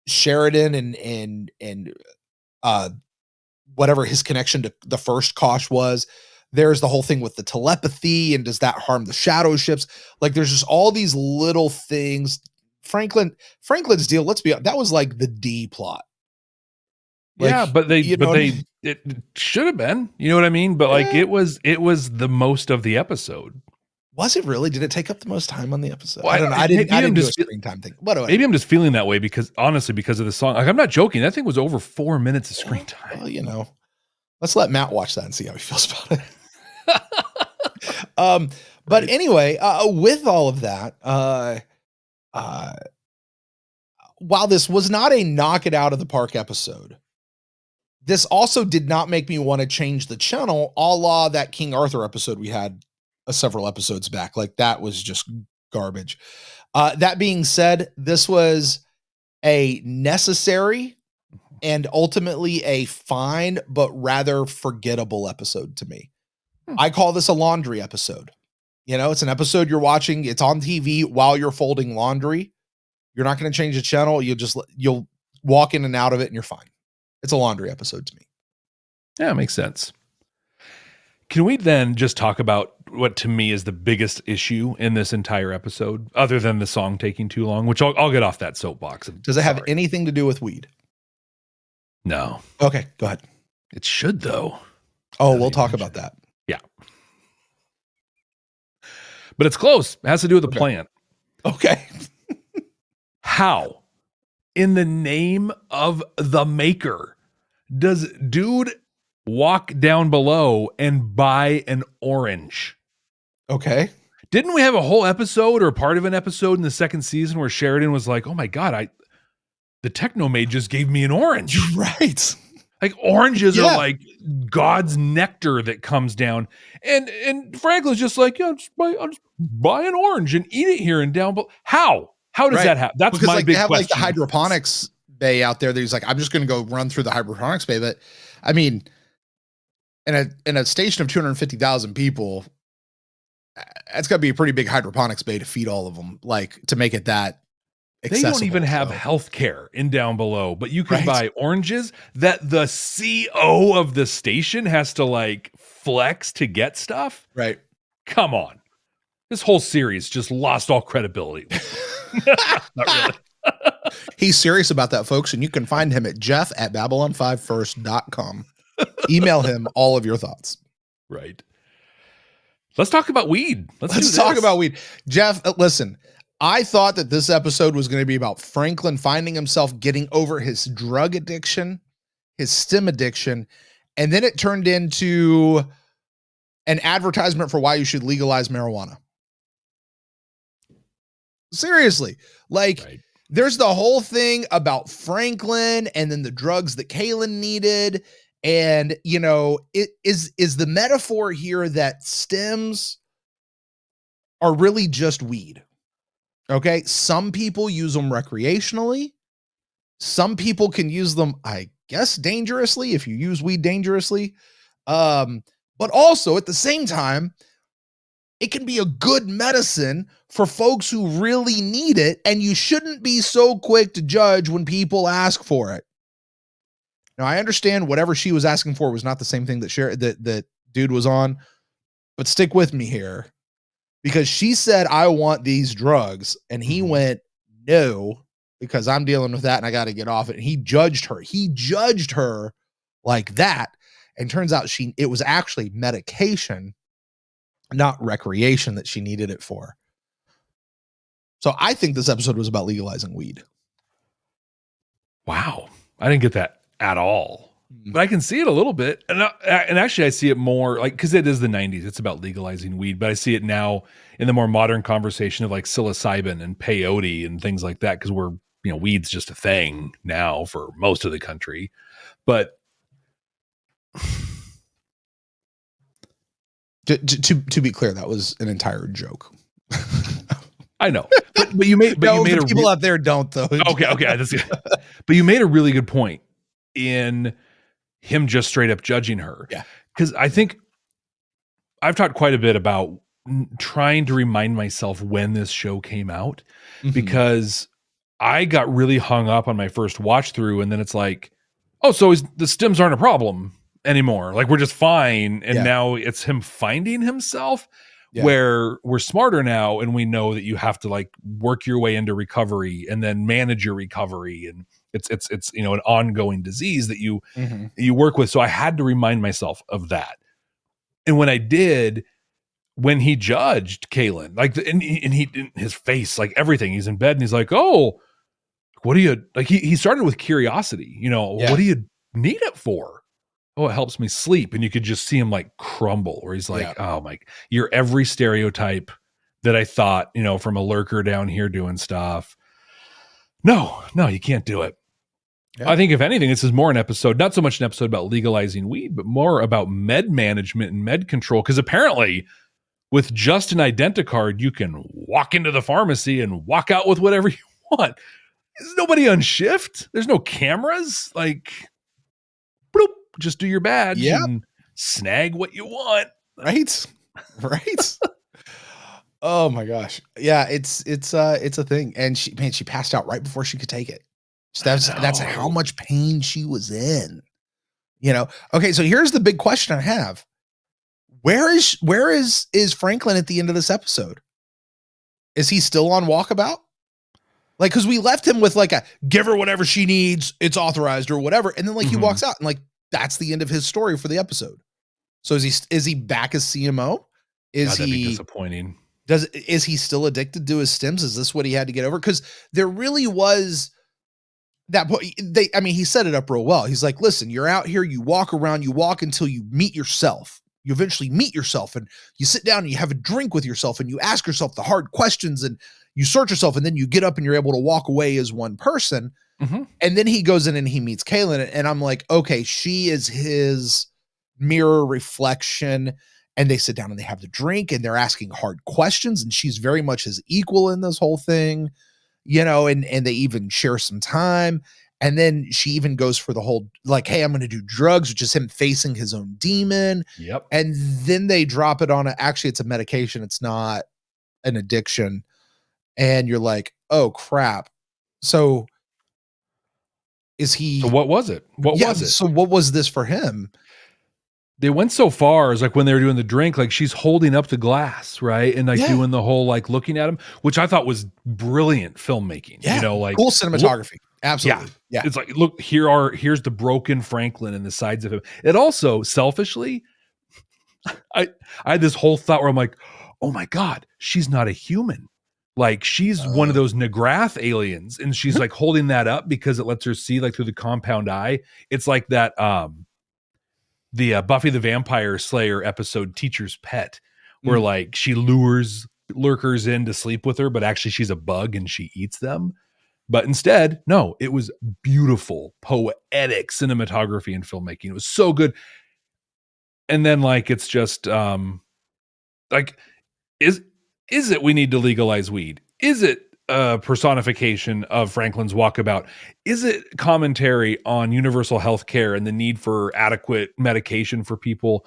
Sheridan and whatever his connection to the first Kosh was. There's the whole thing with the telepathy, and does that harm the shadow ships? Like, there's just all these little things. Franklin's deal, let's be honest, that was like the D plot. Like, yeah, but it should have been, you know what I mean? But like, it was the most of the episode. Was it really? Did it take up the most time on the episode? Well, I don't know. I didn't do a screen time thing. Maybe I'm just feeling that way because of the song. Like, I'm not joking. That thing was over 4 minutes of screen time. Well, let's let Matt watch that and see how he feels about it. But anyway, with all of that, while this was not a knock it out of the park episode, this also did not make me want to change the channel, a la that King Arthur episode we had several episodes back. Like, that was just garbage. That being said, this was a necessary and ultimately a fine but rather forgettable episode to me. I call this a laundry episode. It's an episode you're watching. It's on TV while you're folding laundry. You're not going to change the channel. You'll walk in and out of it and you're fine. It's a laundry episode to me. Yeah, makes sense. Can we then just talk about what to me is the biggest issue in this entire episode, other than the song taking too long, which I'll get off that soapbox. Does it have anything to do with weed? No. Okay, go ahead. It should, though. Oh, we'll talk about that. Yeah. But it's close. It has to do with the plant. Okay. How, in the name of the maker, does dude walk down below and buy an orange? Okay. Didn't we have a whole episode or part of an episode in the second season where Sheridan was like, oh my God, the Technomage just gave me an orange. You're right. Like oranges are like God's nectar that comes down. And Franklin's just like, yeah, I'll just buy an orange and eat it here and down. But how? How does that happen? That's because my big they have question. like the hydroponics bay out there that he's like, I'm just going to go run through the hydroponics bay. But I mean, in a station of 250,000 people, that's got to be a pretty big hydroponics bay to feed all of them, like to make it that accessible. They don't even have health care in down below, but you can buy oranges that the CO of the station has to like flex to get stuff. Right. Come on. This whole series just lost all credibility. Not really. He's serious about that, folks, and you can find him at jeff@babylon5first.com. Email him all of your thoughts. Right. Let's talk about weed. Let's talk about weed. Jeff, listen, I thought that this episode was going to be about Franklin finding himself getting over his drug addiction, his stim addiction, and then it turned into an advertisement for why you should legalize marijuana. Seriously. Like, there's the whole thing about Franklin and then the drugs that Kaylin needed. And, you know, it is the metaphor here that stems are really just weed. Okay. Some people use them recreationally. Some people can use them, I guess, dangerously if you use weed dangerously. But also at the same time, it can be a good medicine for folks who really need it. And you shouldn't be so quick to judge when people ask for it. Now, I understand whatever she was asking for was not the same thing that dude was on, but stick with me here because she said, I want these drugs. And he went, no, because I'm dealing with that and I got to get off it. And he judged her. He judged her like that. And turns out it was actually medication, not recreation that she needed it for. So I think this episode was about legalizing weed. Wow. I didn't get that at all, but I can see it a little bit. And actually I see it more like, cause it is the 90s. It's about legalizing weed, but I see it now in the more modern conversation of like psilocybin and peyote and things like that. Cause weed's just a thing now for most of the country, but to be clear, that was an entire joke. I know, but you made people out there don't though. Okay. But you made a really good point in him just straight up judging her. Yeah. Because I think I've talked quite a bit about trying to remind myself when this show came out, because I got really hung up on my first watch through. And then it's like, oh, so the stims aren't a problem anymore. Like we're just fine. And now it's him finding himself. Where we're smarter now and we know that you have to like work your way into recovery and then manage your recovery, and it's an ongoing disease that you work with. So I had to remind myself of that. And when I did, when he judged Kaylin, like and he in his face, like everything, he's in bed and he's like, oh, what do you like? He started with curiosity, what do you need it for? Oh, it helps me sleep. And you could just see him like crumble, where he's like, oh my, you're every stereotype that I thought, from a lurker down here doing stuff. No, you can't do it. Yeah. I think if anything, this is more an episode, not so much an episode about legalizing weed, but more about med management and med control. Because apparently with just an identicard, you can walk into the pharmacy and walk out with whatever you want. There's nobody on shift. There's no cameras. Like, bloop. Just do your badge and snag what you want. Right. Oh my gosh. Yeah. It's a thing. And she passed out right before she could take it. So that's how much pain she was in. You know, okay, so here's the big question I have. Where is Franklin at the end of this episode? Is he still on Walkabout? Like, because we left him with like a give her whatever she needs, it's authorized or whatever, and then like he walks out and like that's the end of his story for the episode. So is he back as CMO? Is that'd he be disappointing? Is he still addicted to his stims? Is this what he had to get over? Because there really was that point. He set it up real well. He's like, listen, you're out here, you walk around, you walk until you meet yourself. You eventually meet yourself and you sit down and you have a drink with yourself and you ask yourself the hard questions and you sort yourself, and then you get up and you're able to walk away as one person. And then he goes in and he meets Kaylin, and I'm like, okay, she is his mirror reflection. And they sit down and they have the drink and they're asking hard questions, and she's very much his equal in this whole thing, you know, and they even share some time. And then she even goes for the whole like, hey, I'm going to do drugs, which is him facing his own demon. Yep. And then they drop it on actually it's a medication. It's not an addiction. And you're like, oh crap. So is he, So what was it? What was it? So what was this for him? They went so far as like when they were doing the drink, like she's holding up the glass, right? And like doing the whole like looking at him, which I thought was brilliant filmmaking. Yeah. You know, like cool cinematography. Absolutely. Yeah. It's like, look, here's the broken Franklin and the sides of him. It also selfishly, I had this whole thought where I'm like, oh my God, she's not a human. Like she's one of those Nagrath aliens, and she's like holding that up because it lets her see like through the compound eye. It's like that the Buffy the Vampire Slayer episode Teacher's Pet, where like she lures lurkers in to sleep with her, but actually she's a bug and she eats them. But instead, no, it was beautiful, poetic cinematography and filmmaking. It was so good. And then like it's just like is it we need to legalize weed? Is it a personification of Franklin's Walkabout? Is it commentary on universal health care and the need for adequate medication for people?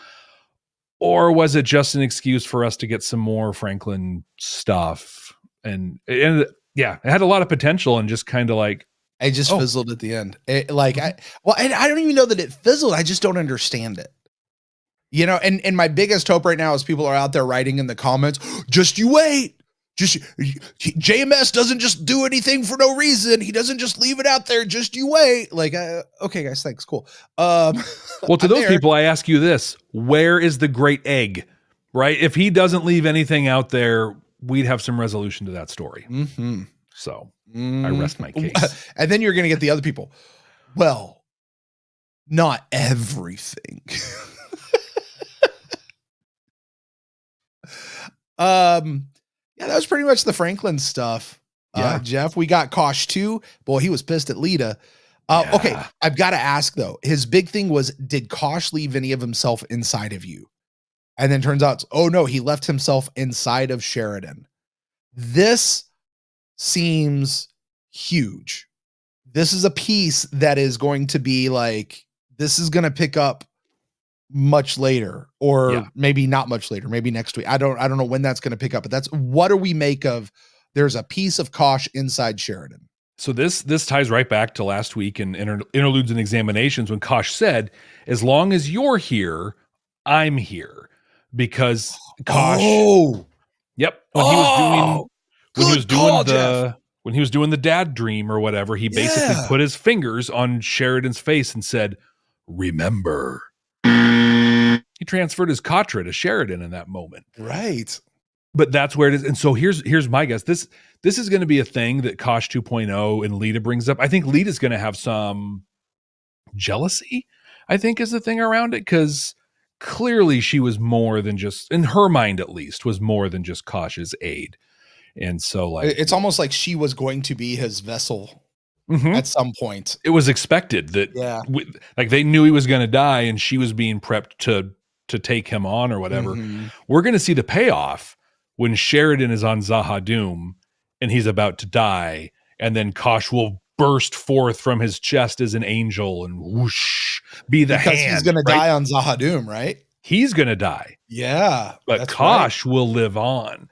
Or was it just an excuse for us to get some more Franklin stuff? And yeah, it had a lot of potential and just kind of like, it just fizzled at the end. I don't even know that it fizzled. I just don't understand it. You know, and my biggest hope right now is people are out there writing in the comments, just you wait. JMS doesn't just do anything for no reason. He doesn't just leave it out there. Just you wait. Like, okay, guys, thanks. Cool. Well, to those people, I ask you this: where is the great egg? Right? If he doesn't leave anything out there, we'd have some resolution to that story. So I rest my case. And then you're going to get the other people. Well, not everything. Yeah, that was pretty much the Franklin stuff. Jeff, we got Kosh too. Boy, he was pissed at Lita. Okay, I've got to ask though. His big thing was, did Kosh leave any of himself inside of you? And then turns out, oh no, he left himself inside of Sheridan. This seems huge. This is a piece that is going to be like, this is going to pick up much later, or maybe not much later, maybe next week. I don't know when that's going to pick up, but that's what do we make of there's a piece of Kosh inside Sheridan. So this ties right back to last week in interludes and examinations when Kosh said, as long as you're here, I'm here. Because Kosh when he was doing the dad dream or whatever, he basically put his fingers on Sheridan's face and said, remember. He transferred his Katra to Sheridan in that moment. Right. But that's where it is. And so here's my guess. This is going to be a thing that Kosh 2.0 and Lita brings up. I think Lita's going to have some jealousy, I think, is the thing around it. Because clearly she was more than just, in her mind at least, was more than just Kosh's aide. And so like, it's almost like she was going to be his vessel at some point. It was expected that like they knew he was going to die and she was being prepped to take him on or whatever. We're going to see the payoff when Sheridan is on Zahadum and he's about to die, and then Kosh will burst forth from his chest as an angel and whoosh, be the because hand. He's going to die on Zahadum, right? He's going to die. Yeah. But Kosh will live on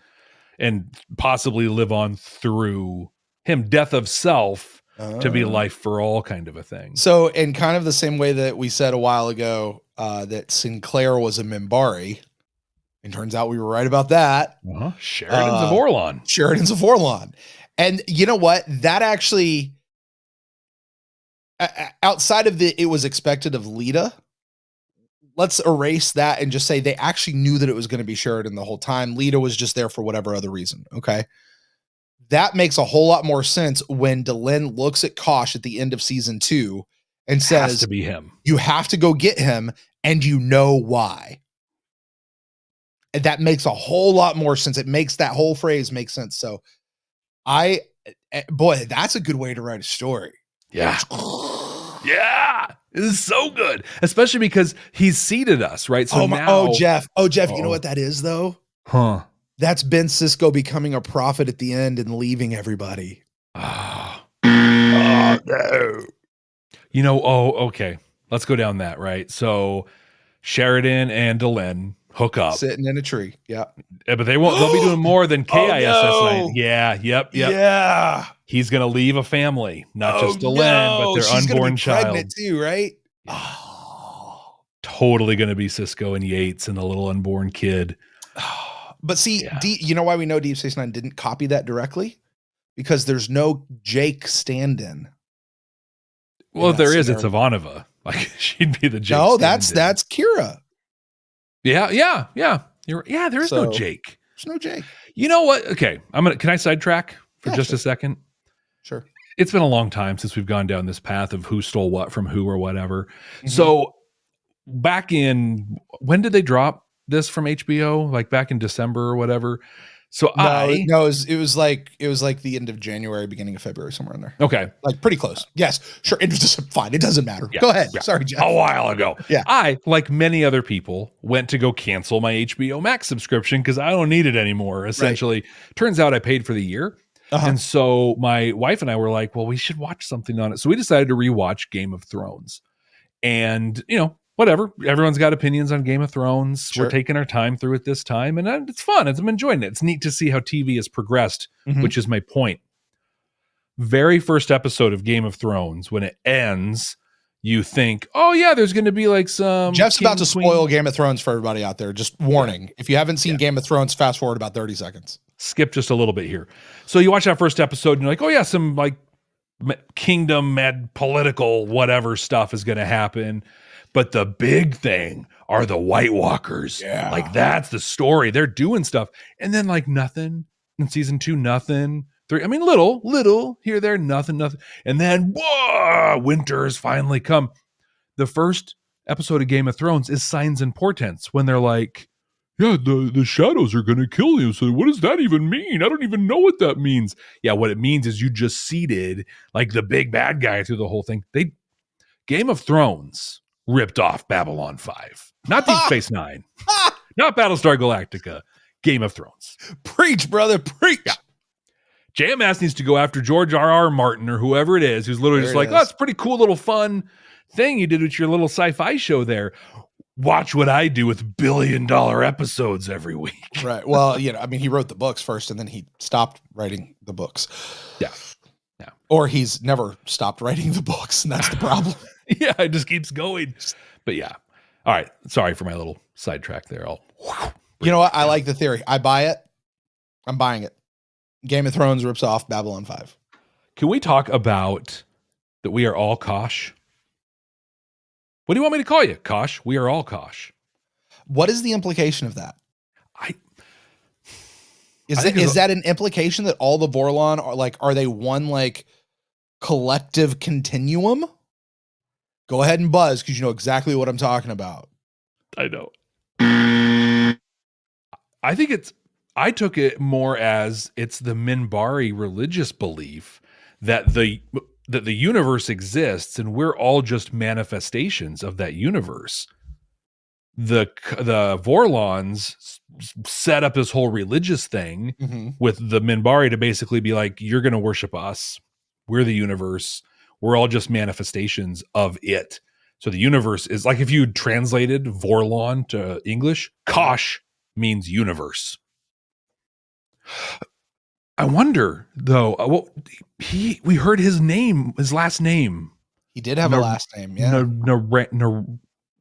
and possibly live on through him. Death of self to be life for all kind of a thing. So, in kind of the same way that we said a while ago that Sinclair was a Minbari, and turns out we were right about that. Sheridan's a Vorlon. Sheridan's a Vorlon. And you know what? That actually, outside of it was expected of Lita, let's erase that and just say they actually knew that it was going to be Sheridan the whole time. Lita was just there for whatever other reason. Okay. That makes a whole lot more sense when Delenn looks at Kosh at the end of season 2 and says, has to be him. You have to go get him, and you know why. And that makes a whole lot more sense. It makes that whole phrase make sense. So boy, that's a good way to write a story. Yeah. Yeah. It is so good, especially because he's seeded us, right? So Jeff, you know what that is though? Huh. That's Ben Sisko becoming a prophet at the end and leaving everybody. Oh no. You know, okay. Let's go down that, right? So Sheridan and Delenn hook up. Sitting in a tree. Yeah. But they'll be doing more than KISS9. Yeah, yep. Yeah. He's gonna leave a family, not just Delenn, but their She's unborn child. Pregnant too, right? Totally gonna be Sisko and Yates and a little unborn kid. But see, you know why we know Deep Space Nine didn't copy that directly? Because there's no Jake stand-in. Well, if there is, it's Ivanova. Like she'd be the Jake. No, that's Kira. Yeah. There is no Jake. There's no Jake. You know what? Okay, can I sidetrack for just a second? Sure. It's been a long time since we've gone down this path of who stole what from who or whatever. Mm-hmm. So back in, when did they drop this from HBO? Like back in December or whatever. So it was like the end of January, beginning of February, somewhere in there. Okay. Like pretty close. Yes. Sure. It was just fine. It doesn't matter. Go ahead. Yeah. Sorry, Jeff. A while ago. Yeah. I, like many other people, went to go cancel my HBO Max subscription because I don't need it anymore. Essentially. Right. Turns out I paid for the year. And so my wife and I were like, well, we should watch something on it. So we decided to rewatch Game of Thrones. And, whatever. Everyone's got opinions on Game of Thrones. Sure. We're taking our time through it this time, and it's fun. I'm enjoying it. It's neat to see how TV has progressed, which is my point. Very first episode of Game of Thrones, when it ends, you think, oh yeah, there's going to be like some. Jeff's about to spoil Game of Thrones for everybody out there. Just warning. If you haven't seen Game of Thrones, fast forward about 30 seconds. Skip just a little bit here. So you watch that first episode and you're like, oh yeah, some like kingdom, mad political, whatever stuff is going to happen. But the big thing are the White Walkers. Yeah. Like that's the story. They're doing stuff. And then like nothing in season 2, nothing. 3. I mean, little here, there, nothing. And then whoa, winter's finally come. The first episode of Game of Thrones is signs and portents when they're like, yeah, the shadows are going to kill you. So what does that even mean? I don't even know what that means. Yeah, what it means is you just seeded like the big bad guy through the whole thing. Game of Thrones ripped off Babylon 5. Not Deep Space Nine. Not Battlestar Galactica. Game of Thrones. Preach, brother, preach. Yeah. JMS needs to go after George R.R. Martin or whoever it is who's literally just like, oh, it's a pretty cool little fun thing you did with your little sci-fi show there. Watch what I do with $1 billion episodes every week. Right. Well, I mean, he wrote the books first and then he stopped writing the books. Yeah. Or he's never stopped writing the books, and that's the problem. Yeah, it just keeps going. But yeah. All right. Sorry for my little sidetrack there. You know what? I like the theory. I buy it. I'm buying it. Game of Thrones rips off Babylon 5. Can we talk about that we are all Kosh? What do you want me to call you? Kosh? We are all Kosh. What is the implication of that? Is that an implication that all the Vorlon are they one like collective continuum? Go ahead and buzz because you know exactly what I'm talking about. I know. I took it more as it's the Minbari religious belief that the universe exists and we're all just manifestations of that universe. The Vorlons set up this whole religious thing with the Minbari to basically be like, you're going to worship us. We're the universe. We're all just manifestations of it. So the universe is like, if you translated Vorlon to English, Kosh means universe. I wonder though. We heard his last name. He did have a last name, yeah.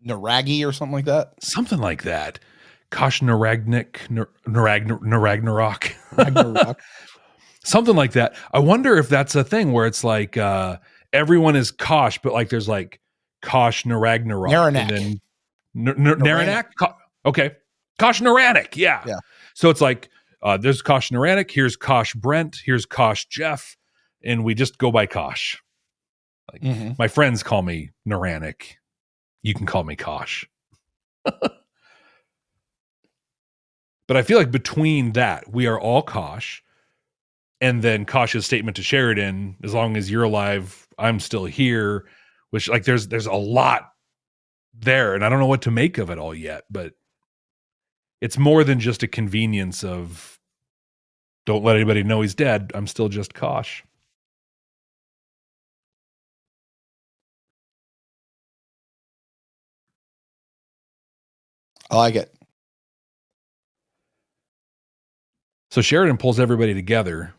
Naragi or something like that. Something like that. Kosh Naragnik, Ragnarok. Ragnarok. Something like that. I wonder if that's a thing where it's like everyone is Kosh, but like there's like Kosh Ragnarok. Naranak. And then Naranak? Okay. Kosh Naranak. Yeah. So it's like there's Kosh Naranak, here's Kosh Brent, here's Kosh Jeff, and we just go by Kosh. Like my friends call me Naranak. You can call me Kosh. But I feel like between that, we are all Kosh. And then Kosh's statement to Sheridan, as long as you're alive, I'm still here. Which like there's a lot there. And I don't know what to make of it all yet. But it's more than just a convenience of don't let anybody know he's dead. I'm still just Kosh. I like it. So Sheridan pulls everybody together.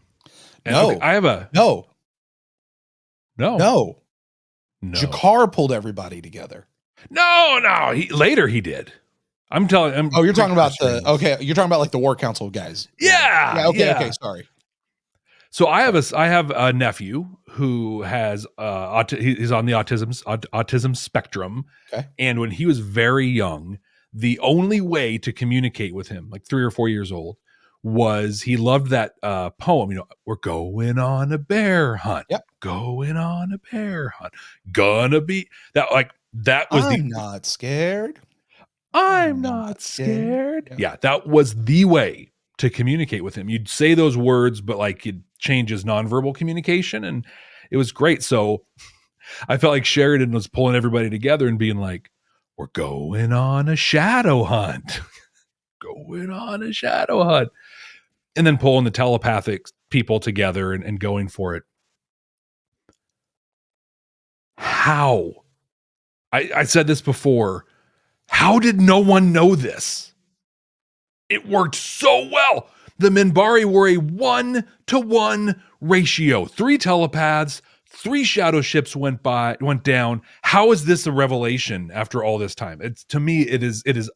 And no. Okay, I have a no. No. Jakar pulled everybody together. No. Later he did. I'm telling. You're talking about you're talking about like the War Council guys. Yeah. Okay. Sorry. So I have a nephew who has he's on the autism spectrum. Okay. And when he was very young, the only way to communicate with him, like 3 or 4 years old, was he loved that poem. We're going on a bear hunt. Yep. Going on a bear hunt. Gonna be that. Like that was I'm not scared. I'm not scared. Yeah, that was the way to communicate with him. You'd say those words, but like you'd change his nonverbal communication, and it was great. So I felt like Sheridan was pulling everybody together and being like, we're going on a shadow hunt. Going on a shadow hunt. And then pulling the telepathic people together and going for it. How? I said this before. How did no one know this? It worked so well. The Minbari were a 1-to-1 ratio. 3 telepaths, 3 shadow ships went down. How is this a revelation after all this time? To me, it is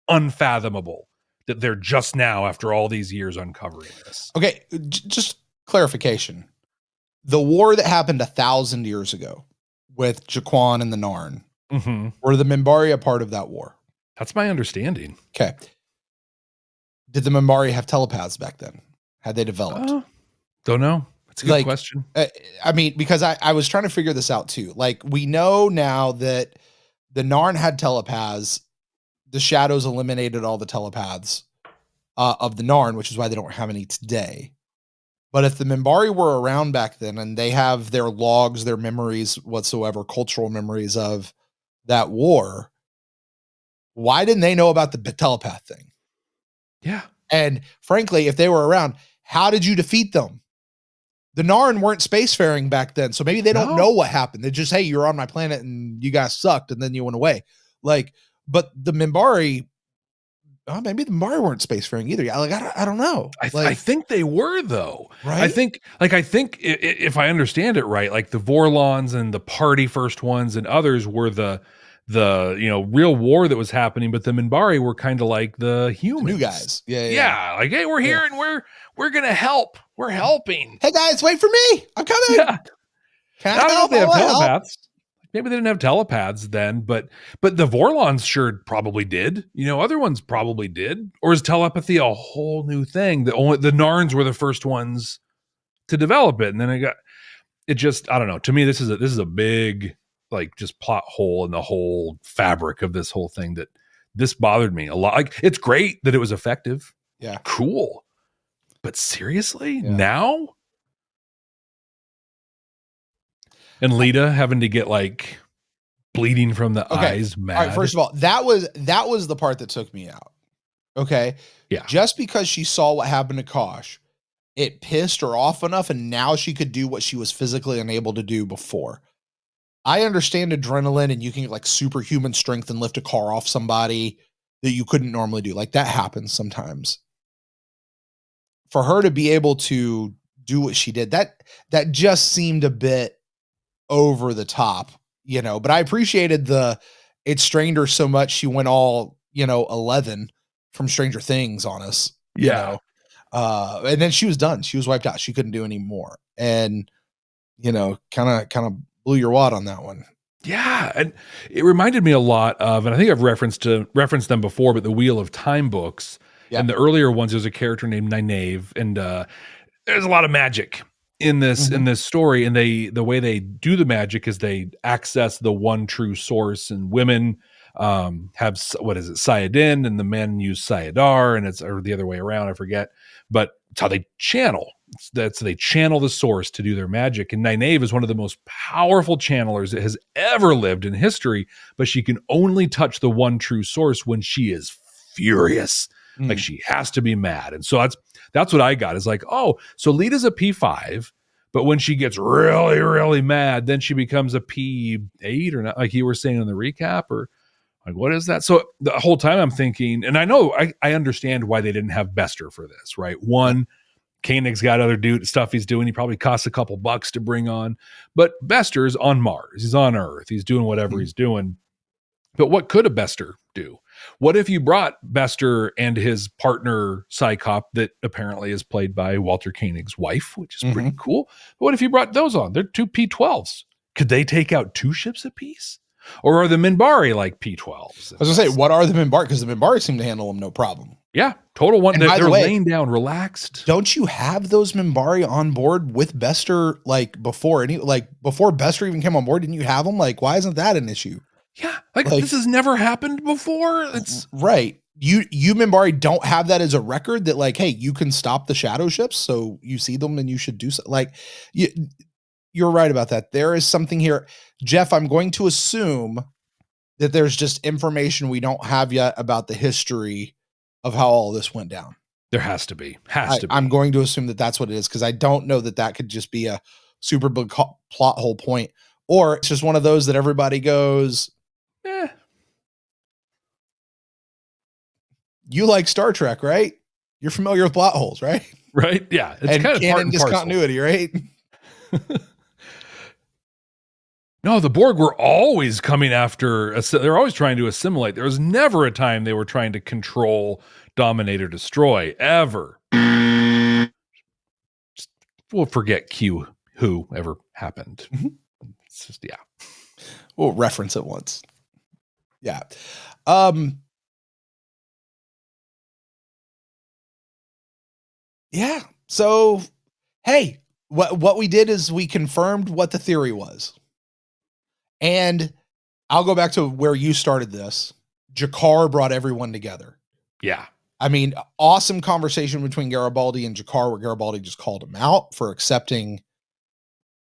unfathomable that they're just now, after all these years, uncovering this. Okay, just clarification. The war that happened 1,000 years ago with Jaquan and the Narn, were the Minbari a part of that war? That's my understanding. Okay. Did the Minbari have telepaths back then? Had they developed? Don't know. That's a good question. I mean, because I was trying to figure this out too. Like, we know now that the Narn had telepaths. The Shadows eliminated all the telepaths of the Narn, which is why they don't have any today. But if the Minbari were around back then and they have their logs, their memories whatsoever, cultural memories of that war, why didn't they know about the telepath thing? Yeah. And frankly, if they were around, how did you defeat them? The Narn weren't spacefaring back then, so maybe they don't know what happened. They just, hey, you're on my planet and you guys sucked, and then you went away. Like, but the Minbari, maybe the Minbari weren't spacefaring either. I don't know. I think they were though. Right? I think if I understand it right, like the Vorlons and the party first ones and others were the real war that was happening, but the Minbari were kind of like the humans, new guys. Yeah. Like, hey, we're here and we're gonna help. We're helping. Hey guys, wait for me. I'm coming. Yeah. Can I don't know if they have telepaths. Help? Maybe they didn't have telepaths then, but the Vorlons sure probably did. Other ones probably did. Or is telepathy a whole new thing? The Narns were the first ones to develop it, and then I don't know. To me, this is a big like just plot hole in the whole fabric of this whole thing that this bothered me a lot. Like, it's great that it was effective. Yeah. Cool. But seriously, now? And Lita having to get like bleeding from the eyes, mad. All right, first of all, that was the part that took me out. Okay. Yeah. Just because she saw what happened to Kosh, it pissed her off enough, and now she could do what she was physically unable to do before. I understand adrenaline, and you can get like superhuman strength and lift a car off somebody that you couldn't normally do. Like, that happens sometimes. for her to be able to do what she did, that just seemed a bit over the top, but I appreciated it strained her so much. She went all, 11 from Stranger Things on us, and then she was done. She was wiped out. She couldn't do any more. And, kind of blew your wad on that one. Yeah, and it reminded me a lot of, and I think I've referenced them before, but the Wheel of Time books. And the earlier ones, there's a character named Nynaeve, and there's a lot of magic in this story. And the way they do the magic is they access the one true source, and women have Sayadin, and the men use Sayadar, and it's or the other way around. I forget, but it's how they channel. They channel the source to do their magic. And Nynaeve is one of the most powerful channelers that has ever lived in history, but she can only touch the one true source when she is furious. Like she has to be mad. And so that's what I got is like, oh, so Lita's a P5, but when she gets really, really mad, then she becomes a P8 or not, like you were saying in the recap, or like, what is that? So the whole time I'm thinking, and I know I understand why they didn't have Bester for this, right? One, Koenig's got other stuff he's doing. He probably costs a couple bucks to bring on, but Bester's on Mars. He's on Earth. He's doing whatever he's doing. But what could a Bester do? What if you brought Bester and his partner Psychop, that apparently is played by Walter Koenig's wife, which is pretty cool. But what if you brought those on? They're two P12s. Could they take out two ships apiece? Or are the Minbari like P12s? I was going to say, what are the Minbari? Because the Minbari seem to handle them no problem. Yeah, total one. And they're laying down, relaxed. Don't you have those Minbari on board with Bester before Bester even came on board? Didn't you have them? Like, why isn't that an issue? Yeah, like this has never happened before. It's right. You Minbari don't have that as a record that hey, you can stop the shadow ships, so you see them and you should do so. You're right about that. There is something here, Jeff. I'm going to assume that there's just information we don't have yet about the history of how all this went down. There has to be. I'm going to assume that that's what it is, because I don't know that could just be a super big plot hole point, or it's just one of those that everybody goes, you like Star Trek, right? You're familiar with plot holes, right? Right. Yeah. It's and kind of canon discontinuity, right? No, the Borg were always coming after. They're always trying to assimilate. There was never a time they were trying to control, dominate, or destroy, ever. We'll forget who ever happened. It's just, We'll reference it once. Yeah. Yeah. So, hey, what we did is we confirmed what the theory was. And I'll go back to where you started this. G'Kar brought everyone together. Yeah. I mean, awesome conversation between Garibaldi and G'Kar, where Garibaldi just called him out for accepting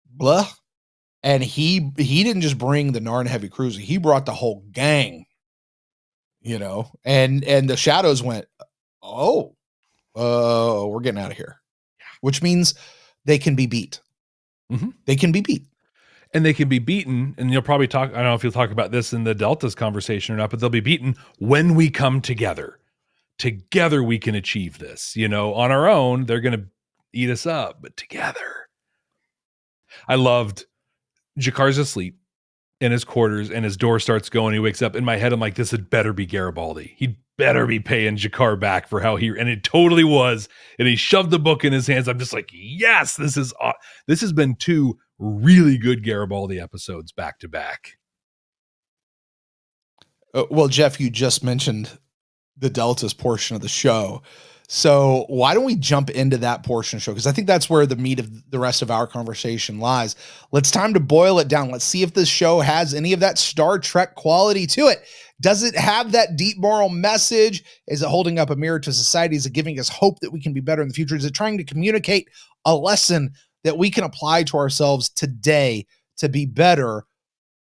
blah. And he didn't just bring the Narn heavy cruiser. He brought the whole gang, and the shadows went, we're getting out of here, which means they can be beat. They can be beat. And they can be beaten, and you'll probably talk, I don't know if you'll talk about this in the Deltas conversation or not, but they'll be beaten when we come together. Together we can achieve this. On our own, they're going to eat us up, but together. I loved G'Kar's asleep in his quarters, and his door starts going. He wakes up. In my head, I'm like, this had better be Garibaldi. He'd better be paying G'Kar back for and it totally was. And he shoved the book in his hands. I'm just like, yes, this has been two really good Garibaldi episodes back to back. Well, Jeff, you just mentioned the Deltas portion of the show. So why don't we jump into that portion of the show? Because I think that's where the meat of the rest of our conversation lies. It's time to boil it down. Let's see if this show has any of that Star Trek quality to it. Does it have that deep moral message? Is it holding up a mirror to society? Is it giving us hope that we can be better in the future? Is it trying to communicate a lesson that we can apply to ourselves today to be better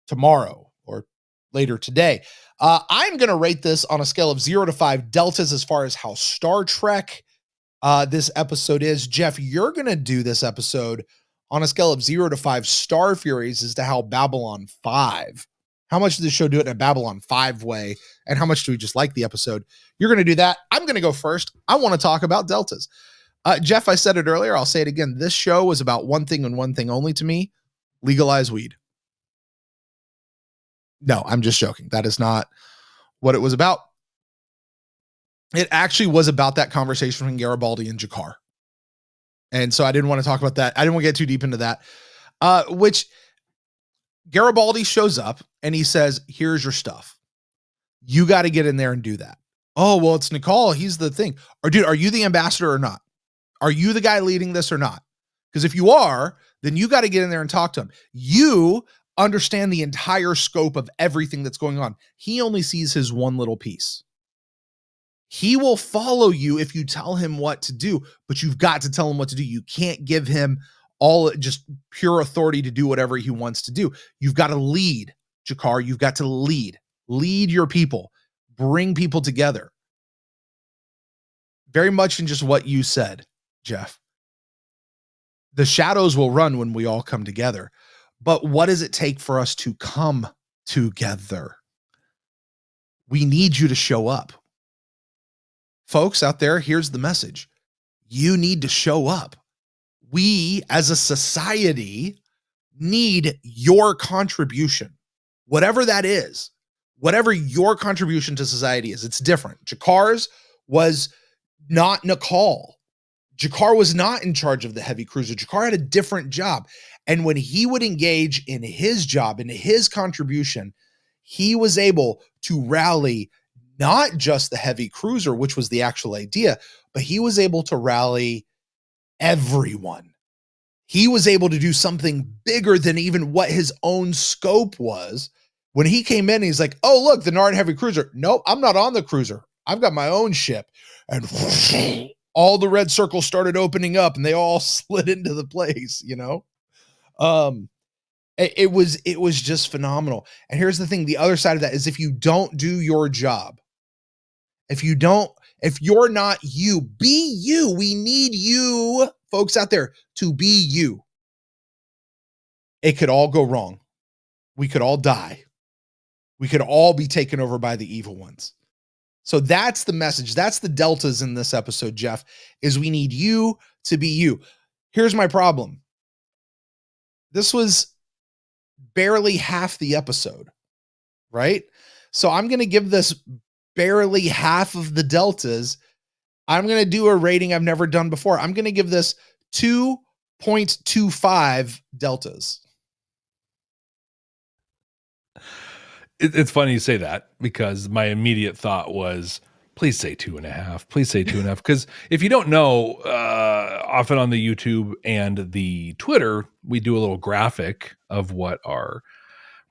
tomorrow or later today? I'm going to rate this on a scale of 0 to 5 deltas as far as how Star Trek this episode is. Jeff, you're going to do this episode on a scale of 0 to 5 Star Furies as to how Babylon 5. How much did the show do it in a Babylon 5 way? And how much do we just like the episode? You're going to do that. I'm going to go first. I want to talk about deltas. Jeff, I said it earlier. I'll say it again. This show was about one thing and one thing only to me: legalize weed. No, I'm just joking. That is not what it was about. It actually was about that conversation between Garibaldi and Jakar. And so I didn't want to talk about that. I didn't want to get too deep into that. Which Garibaldi shows up and he says, here's your stuff. You got to get in there and do that. Oh, well, it's Nicole. He's the thing. Or dude, are you the ambassador or not? Are you the guy leading this or not? Because if you are, then you got to get in there and talk to him. You understand the entire scope of everything that's going on. He only sees his one little piece. He will follow you if you tell him what to do, but you've got to tell him what to do. You can't give him all just pure authority to do whatever he wants to do. You've got to lead, Jakar. You've got to lead your people, bring people together. Very much in just what you said, Jeff. The shadows will run when we all come together. But what does it take for us to come together? We need you to show up. Folks out there, here's the message. You need to show up. We, as a society, need your contribution. Whatever that is, whatever your contribution to society is, it's different. Jakar's was not Nicole. Jakar was not in charge of the heavy cruiser. Jakar had a different job. And when he would engage in his job, in his contribution, he was able to rally not just the heavy cruiser, which was the actual idea, but he was able to rally everyone. He was able to do something bigger than even what his own scope was. When he came in, he's like, oh, look, the Nard heavy cruiser. Nope, I'm not on the cruiser. I've got my own ship. And all the red circles started opening up and they all slid into the place, you know? It was just phenomenal. And here's the thing. The other side of that is if you don't do your job, if you're not you, be you. We need you folks out there to be you. It could all go wrong. We could all die. We could all be taken over by the evil ones. So that's the message. That's the deltas in this episode, Jeff, is we need you to be you. Here's my problem. This was barely half the episode, right? So I'm going to give this barely half of the deltas. I'm going to do a rating I've never done before. I'm going to give this 2.25 deltas. It's funny you say that because my immediate thought was, please say 2.5. Please say 2.5. Because if you don't know, often on the YouTube and the Twitter, we do a little graphic of what our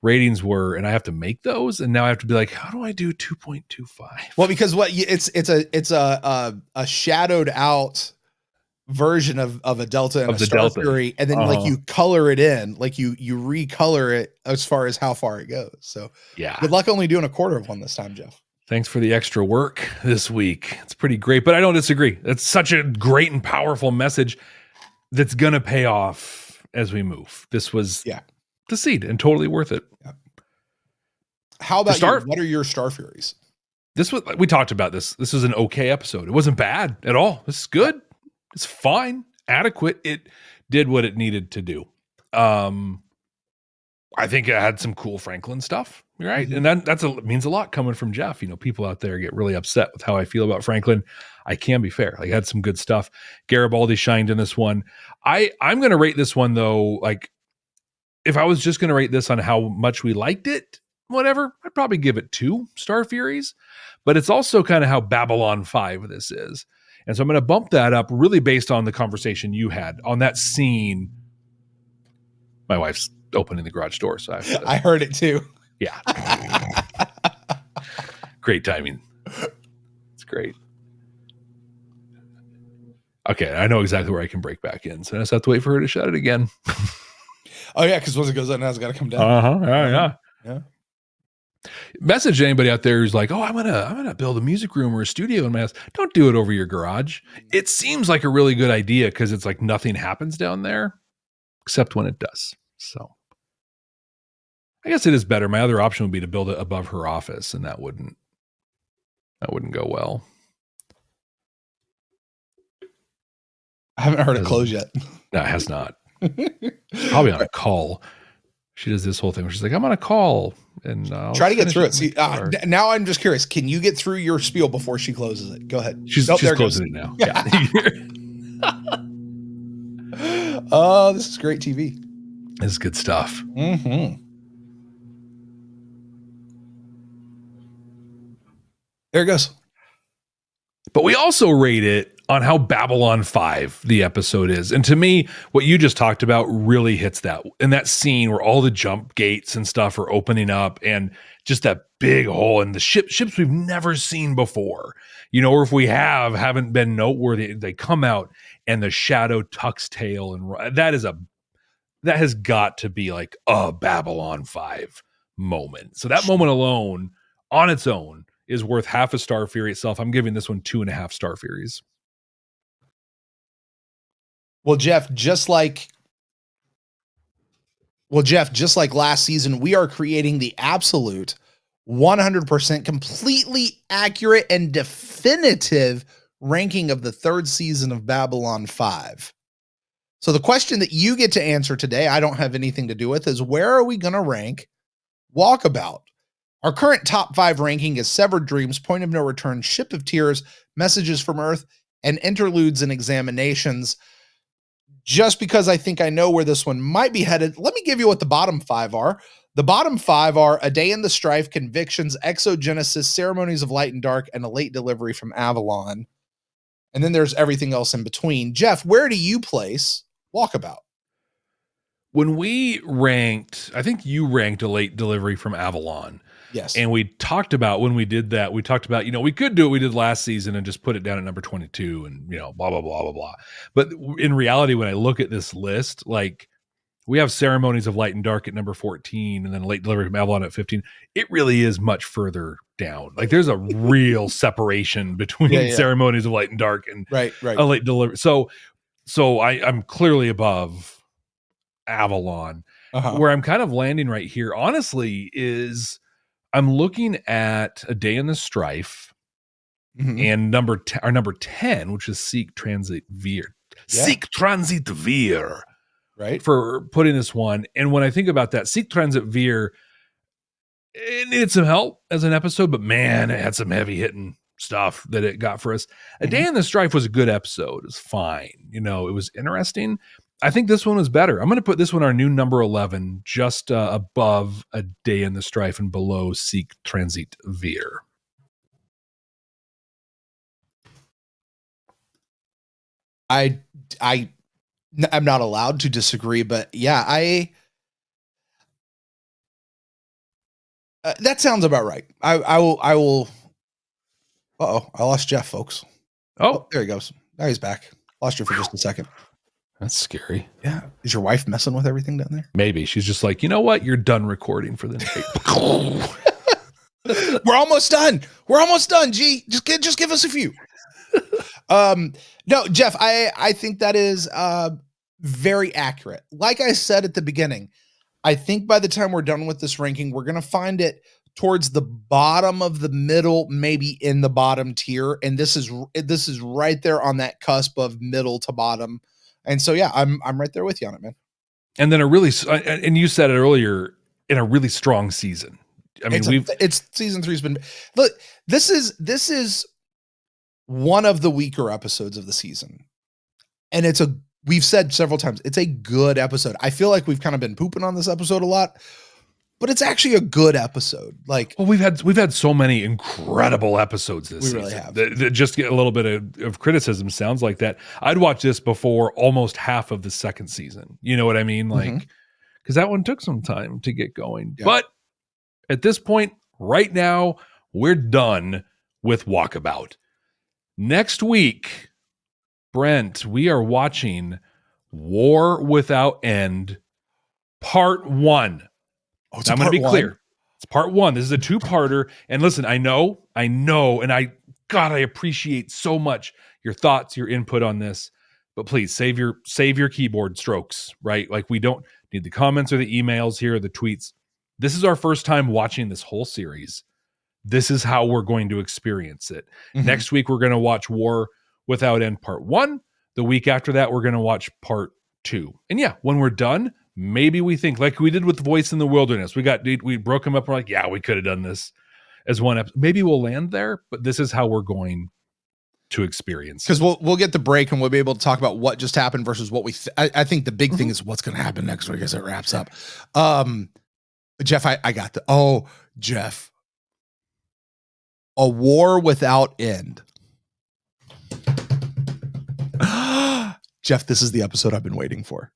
ratings were, and I have to make those. And now I have to be like, how do I do 2.25? Well, because it's a shadowed out version of a delta and a Starfury, and then like you color it in, like you recolor it as far as how far it goes. So yeah, good luck only doing a quarter of one this time, Jeff. Thanks for the extra work this week. It's pretty great, but I don't disagree. It's such a great and powerful message that's gonna pay off as we move. This was the seed and totally worth it. Yeah. How about you? What are your Starfuries? We talked about this. This was an okay episode. It wasn't bad at all. This is good. It's fine, adequate. It did what it needed to do. I think it had some cool Franklin stuff, right? Mm-hmm. And that means a lot coming from Jeff. You know, people out there get really upset with how I feel about Franklin. I can be fair. Like, had some good stuff. Garibaldi shined in this one. I'm going to rate this one though. Like, if I was just going to rate this on how much we liked it, whatever, I'd probably give it 2 Starfuries. But it's also kind of how Babylon 5 this is. And so I'm going to bump that up really based on the conversation you had on that scene. My wife's opening the garage door, so I heard it too. Yeah. Great timing. It's great. Okay, I know exactly where I can break back in, so I just have to wait for her to shut it again. Oh yeah, because once it goes up, now it's got to come down. Yeah. Message to anybody out there who's like, oh, I'm gonna build a music room or a studio in my house. Don't do it over your garage. It seems like a really good idea because it's like nothing happens down there except when it does. So I guess it is better. My other option would be to build it above her office, and that wouldn't go well. I haven't heard it close yet. No, it has not. Probably on a call. She does this whole thing where she's like, I'm on a call. And I'll try to get through it. finish See, now I'm just curious. Can you get through your spiel before she closes it? Go ahead. She's Nope, there it closing goes. it now. Yeah. Oh, this is great TV. This is good stuff. Mm-hmm. There it goes. But we also rate it on how Babylon 5 the episode is. And to me, what you just talked about really hits that. In that scene where all the jump gates and stuff are opening up and just that big hole and the ships we've never seen before, or if we haven't been noteworthy, they come out and the shadow tucks tail. And that has got to be like a Babylon 5 moment. So that moment alone on its own is worth half a Starfury itself. I'm giving this one 2.5 Starfuries. Well, Jeff, just like last season, we are creating the absolute 100% completely accurate and definitive ranking of the third season of Babylon 5. So the question that you get to answer today, I don't have anything to do with, is where are we going to rank Walkabout? Our current top 5 ranking is Severed Dreams, Point of No Return, Ship of Tears, Messages from Earth, and Interludes and Examinations. Just because I think I know where this one might be headed, let me give you what the bottom 5 are. The bottom 5 are A Day in the Strife, Convictions, Exogenesis, Ceremonies of Light and Dark, and A Late Delivery from Avalon. And then there's everything else in between. Jeff, where do you place Walkabout? When we ranked, I think you ranked A Late Delivery from Avalon. Yes. And we talked about when we did that, we talked about, we could do what we did last season and just put it down at number 22 and, blah, blah, blah, blah, blah. But in reality, when I look at this list, like we have Ceremonies of Light and Dark at number 14 and then Late Delivery from Avalon at 15. It really is much further down. Like there's a real separation between Ceremonies of Light and Dark and right. A Late Delivery. So I'm clearly above Avalon. Where I'm kind of landing right here, honestly, is I'm looking at A Day in the Strife and number 10, which is Seek Transit Veer. Yeah. Seek Transit Veer. Right. For putting this one. And when I think about that, Seek Transit Veer, it needed some help as an episode, but man, it had some heavy hitting stuff that it got for us. A Day in the Strife was a good episode. It was fine. It was interesting. I think this one was better. I'm going to put this one our new number 11, just above A Day in the Strife and below Seek Transit Veer. I'm not allowed to disagree, but yeah, that sounds about right. I will. Uh-oh, I lost Jeff, folks. Oh, there he goes. Now he's back. Lost you for just a second. That's scary. Yeah. Is your wife messing with everything down there? Maybe. She's just like, you know what? You're done recording for the night. We're almost done. We're almost done, G. Just give us a few. No, Jeff, I think that is very accurate. Like I said at the beginning, I think by the time we're done with this ranking, we're going to find it towards the bottom of the middle, maybe in the bottom tier. And this is right there on that cusp of middle to bottom. And so, yeah, I'm right there with you on it, man. And then and you said it earlier, in a really strong season. I mean, it's season 3's been, look, this is one of the weaker episodes of the season. And we've said several times, it's a good episode. I feel like we've kind of been pooping on this episode a lot, but it's actually a good episode. Like, well, we've had so many incredible episodes this season. We really have. That just get a little bit of criticism. Sounds like that. I'd watch this before almost half of the second season. You know what I mean? Like, because that one took some time to get going. Yeah. But at this point, right now, we're done with Walkabout. Next week, Brent, we are watching War Without End, Part 1. Oh, I'm going to be clear. It's Part 1. This is a 2-parter. And listen, I know, and I appreciate so much your thoughts, your input on this. But please save your keyboard strokes, right? Like, we don't need the comments or the emails here or the tweets. This is our first time watching this whole series. This is how we're going to experience it. Next week, we're going to watch War Without End Part 1. The week after that, we're going to watch part 2. And yeah, when we're done, maybe we think like we did with Voice in the Wilderness. We broke them up. We're like, yeah, we could have done this as one episode. Maybe we'll land there, but this is how we're going to experience. Because we'll get the break and we'll be able to talk about what just happened versus what we. I think the big thing is what's going to happen next week as it wraps up. Jeff, I got Jeff, a war without end. Jeff, this is the episode I've been waiting for.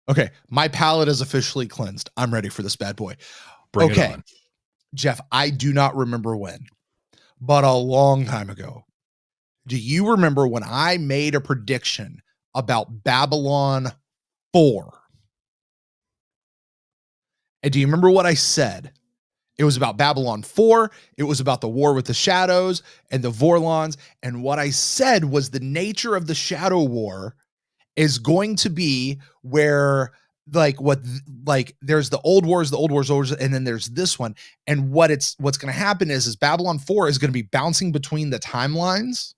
Okay, my palate is officially cleansed. I'm ready for this bad boy. Bring it on. Jeff, I do not remember when, but a long time ago. Do you remember when I made a prediction about Babylon 4? And do you remember what I said? It was about Babylon 4. It was about the war with the shadows and the Vorlons. And what I said was the nature of the Shadow War is going to be where there's the old wars, and then there's this one. And what's going to happen is Babylon 4 is going to be bouncing between the timelines.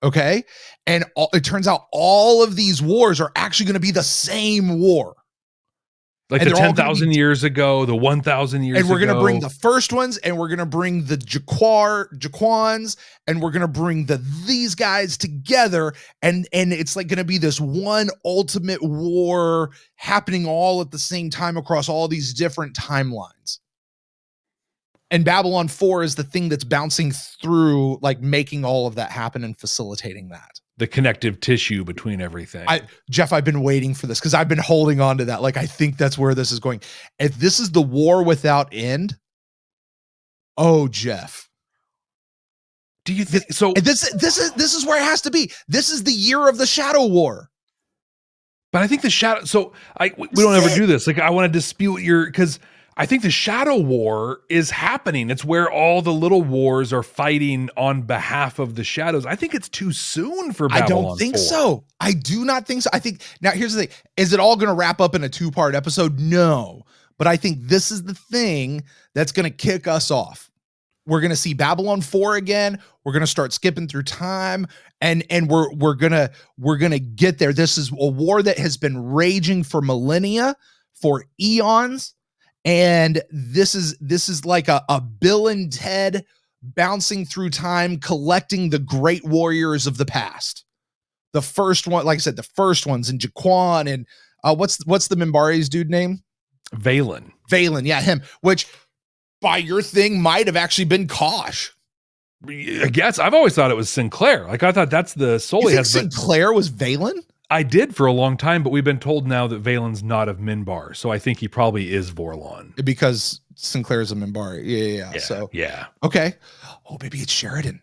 Okay. And it turns out all of these wars are actually going to be the same war. Like the 10,000 years ago, the 1,000 years ago. And we're going to bring the first ones, and we're going to bring the Jaquans, and we're going to bring these guys together. And it's like going to be this one ultimate war happening all at the same time across all these different timelines. And Babylon 4 is the thing that's bouncing through, like making all of that happen and facilitating that. The connective tissue between everything. Jeff, I've been waiting for this because I've been holding on to that. Like, I think that's where this is going. If this is the war without end, Jeff. Do you think so? This is where it has to be. This is the year of the Shadow War. But I think the Shadow. So we don't ever do this. Like, I want to dispute because I think the Shadow War is happening. It's where all the little wars are fighting on behalf of the shadows. I think it's too soon for Babylon 4. I don't think so. I do not think so. I think now here's the thing. Is it all going to wrap up in a 2-part episode? No. But I think this is the thing that's going to kick us off. We're going to see Babylon 4 again. We're going to start skipping through time and we're going to get there. This is a war that has been raging for millennia, for eons. And this is like a Bill and Ted bouncing through time, collecting the great warriors of the past. The first one, like I said, the first ones in Jaquan and what's the Minbari's dude name? Valen, yeah, him. Which, by your thing, might have actually been Kosh. I guess I've always thought it was Sinclair. Like, I thought that's the soul he has. Sinclair was Valen? I did for a long time, but we've been told now that Valen's not of Minbar, so I think he probably is Vorlon. Because Sinclair is a Minbar. Yeah. So yeah. Okay. Oh, maybe it's Sheridan.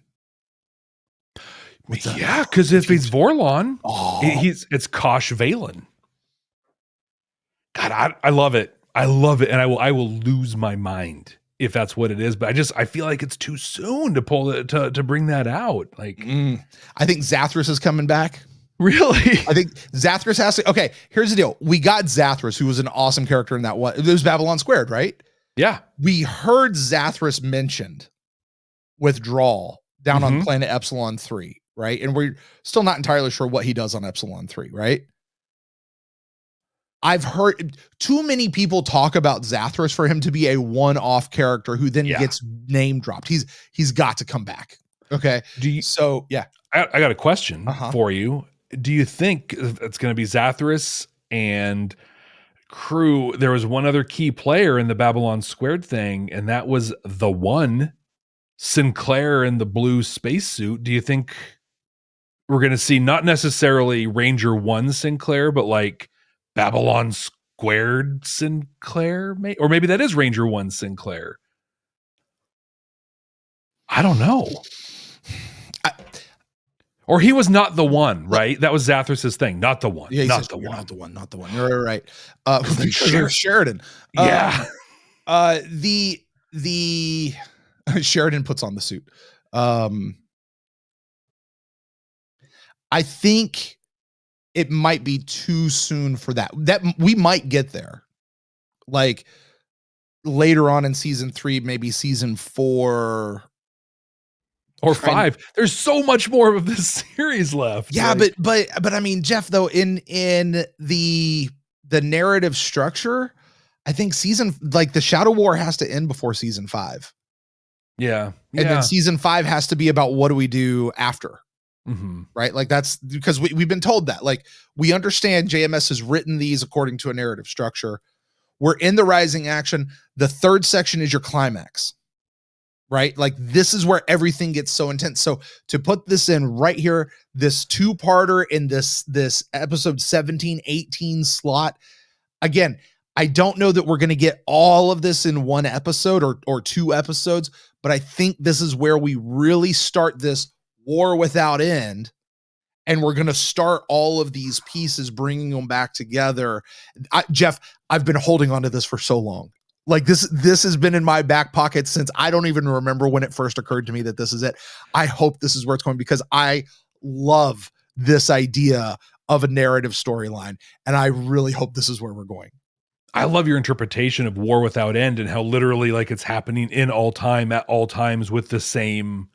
Yeah, because if he's Vorlon, it's Kosh Valen. God, I love it. I love it, and I will lose my mind if that's what it is. But I feel like it's too soon to pull it to bring that out. Like, I think Zathras is coming back. Really? I think Zathras has to. Okay, here's the deal. We got Zathras, who was an awesome character in that one. It was Babylon Squared, right? Yeah. We heard Zathras mentioned withdrawal down on planet Epsilon 3, right? And we're still not entirely sure what he does on Epsilon 3, right? I've heard too many people talk about Zathras for him to be a one-off character who then gets name dropped. He's got to come back. Okay. I got a question for you. Do you think it's going to be Zathras and crew? There was one other key player in the Babylon Squared thing, and that was the one Sinclair in the blue spacesuit. Do you think we're going to see not necessarily Ranger 1 Sinclair, but like Babylon Squared Sinclair? Or maybe that is Ranger 1 Sinclair. I don't know. Or he was not the one, right? That was Zathras's thing. Not the one. Yeah, not the one. Not the one. You're right. Sheridan. Yeah. The Sheridan puts on the suit. I think it might be too soon for that. That we might get there. Like later on in season 3, maybe season 4. or 5. There's so much more of this series left. Yeah, but I mean, Jeff, though, in the narrative structure, I think the Shadow War has to end before season 5. Yeah. And then season 5 has to be about what do we do after. Mm-hmm. Right? Like that's because we've been told that. Like we understand JMS has written these according to a narrative structure. We're in the rising action. The 3rd section is your climax. Right? Like this is where everything gets so intense. So to put this in right here, this 2-parter in this episode 17, 18 slot, again, I don't know that we're going to get all of this in one episode or 2 episodes, but I think this is where we really start this war without end. And we're going to start all of these pieces, bringing them back together. Jeff, I've been holding on to this for so long. Like this has been in my back pocket since I don't even remember when it first occurred to me that this is it. I hope this is where it's going because I love this idea of a narrative storyline. And I really hope this is where we're going. I love your interpretation of War Without End and how literally like it's happening in all time at all times with the same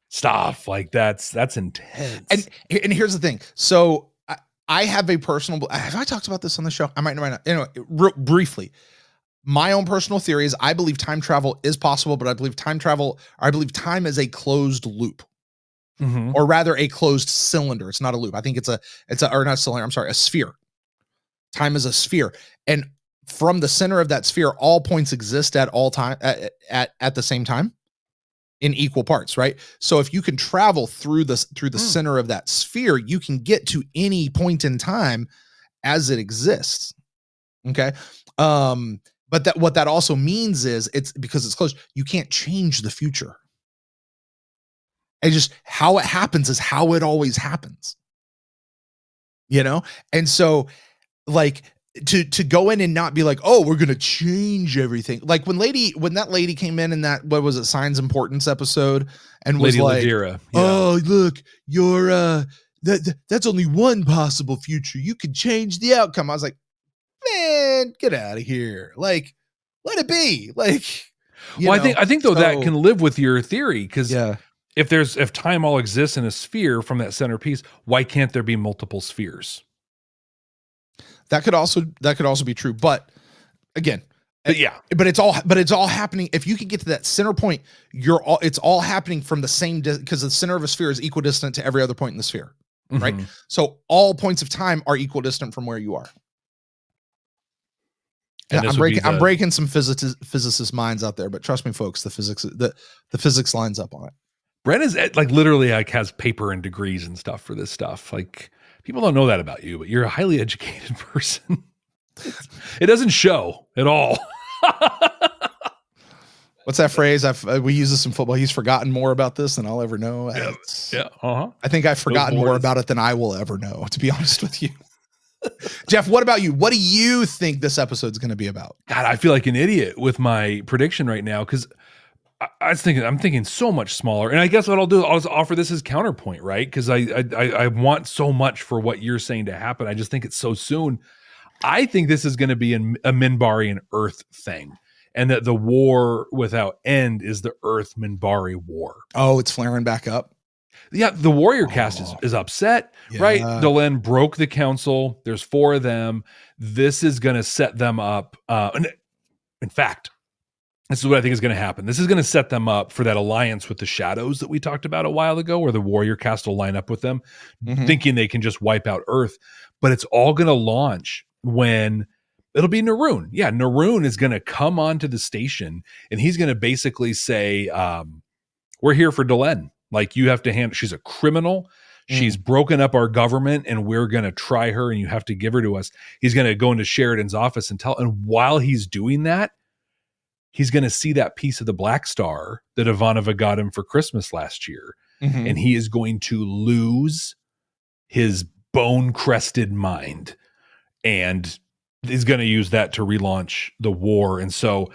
stuff. Like that's intense. And here's the thing. So I have a personal, have I talked about this on the show? I might not. Anyway, briefly. My own personal theory is I believe time travel is possible, but I believe time is a closed loop. Mm-hmm. Or rather a closed cylinder. It's not a loop. I think it's a sphere. Time is a sphere. And from the center of that sphere, all points exist at all time at the same time in equal parts, right? So if you can travel through the center of that sphere, you can get to any point in time as it exists. Okay. But what that also means is it's because it's closed, you can't change the future. And just how it happens is how it always happens. You know? And so like to go in and not be like, oh, we're gonna change everything. Like when that lady came in that, what was it, Signs Importance episode, and was Lady like, Ladira. Yeah. Oh, look, you're that's only one possible future. You could change the outcome. I was like, man, get out of here. Like, let it be. Like, I think though that can live with your theory because if time all exists in a sphere from that centerpiece, why can't there be multiple spheres? That could also be true. But again, but it's all happening. If you can get to that center point, it's all happening from the same, because the center of a sphere is equidistant to every other point in the sphere. Mm-hmm. Right. So all points of time are equidistant from where you are. And I'm breaking some physicist minds out there, but trust me, folks, the physics lines up on it. Brent is like literally like has paper and degrees and stuff for this stuff. Like people don't know that about you, but you're a highly educated person. It doesn't show at all. What's that phrase? We use this in football. He's forgotten more about this than I'll ever know. Yeah. Uh-huh. I think I've forgotten more about it than I will ever know, to be honest with you. Jeff, what about you? What do you think this episode's going to be about? God, I feel like an idiot with my prediction right now because I'm thinking so much smaller. And I guess what I'll do, I'll just offer this as counterpoint, right? Because I want so much for what you're saying to happen. I just think it's so soon. I think this is going to be a Minbari and Earth thing, and that the war without end is the Earth Minbari war. Oh, it's flaring back up. Yeah, the warrior cast is upset, right? Delenn broke the council. There's 4 of them. This is going to set them up. And in fact, this is what I think is going to happen. This is going to set them up for that alliance with the Shadows that we talked about a while ago, where the warrior cast will line up with them, thinking they can just wipe out Earth. But it's all going to launch when it'll be Naroon. Yeah, Naroon is going to come onto the station, and he's going to basically say, we're here for Delenn. Like, you have to handle, she's a criminal. She's broken up our government, and we're going to try her, and you have to give her to us. He's going to go into Sheridan's office and while he's doing that, he's going to see that piece of the Black Star that Ivanova got him for Christmas last year. And he is going to lose his bone-crested mind, and he's going to use that to relaunch the war. And so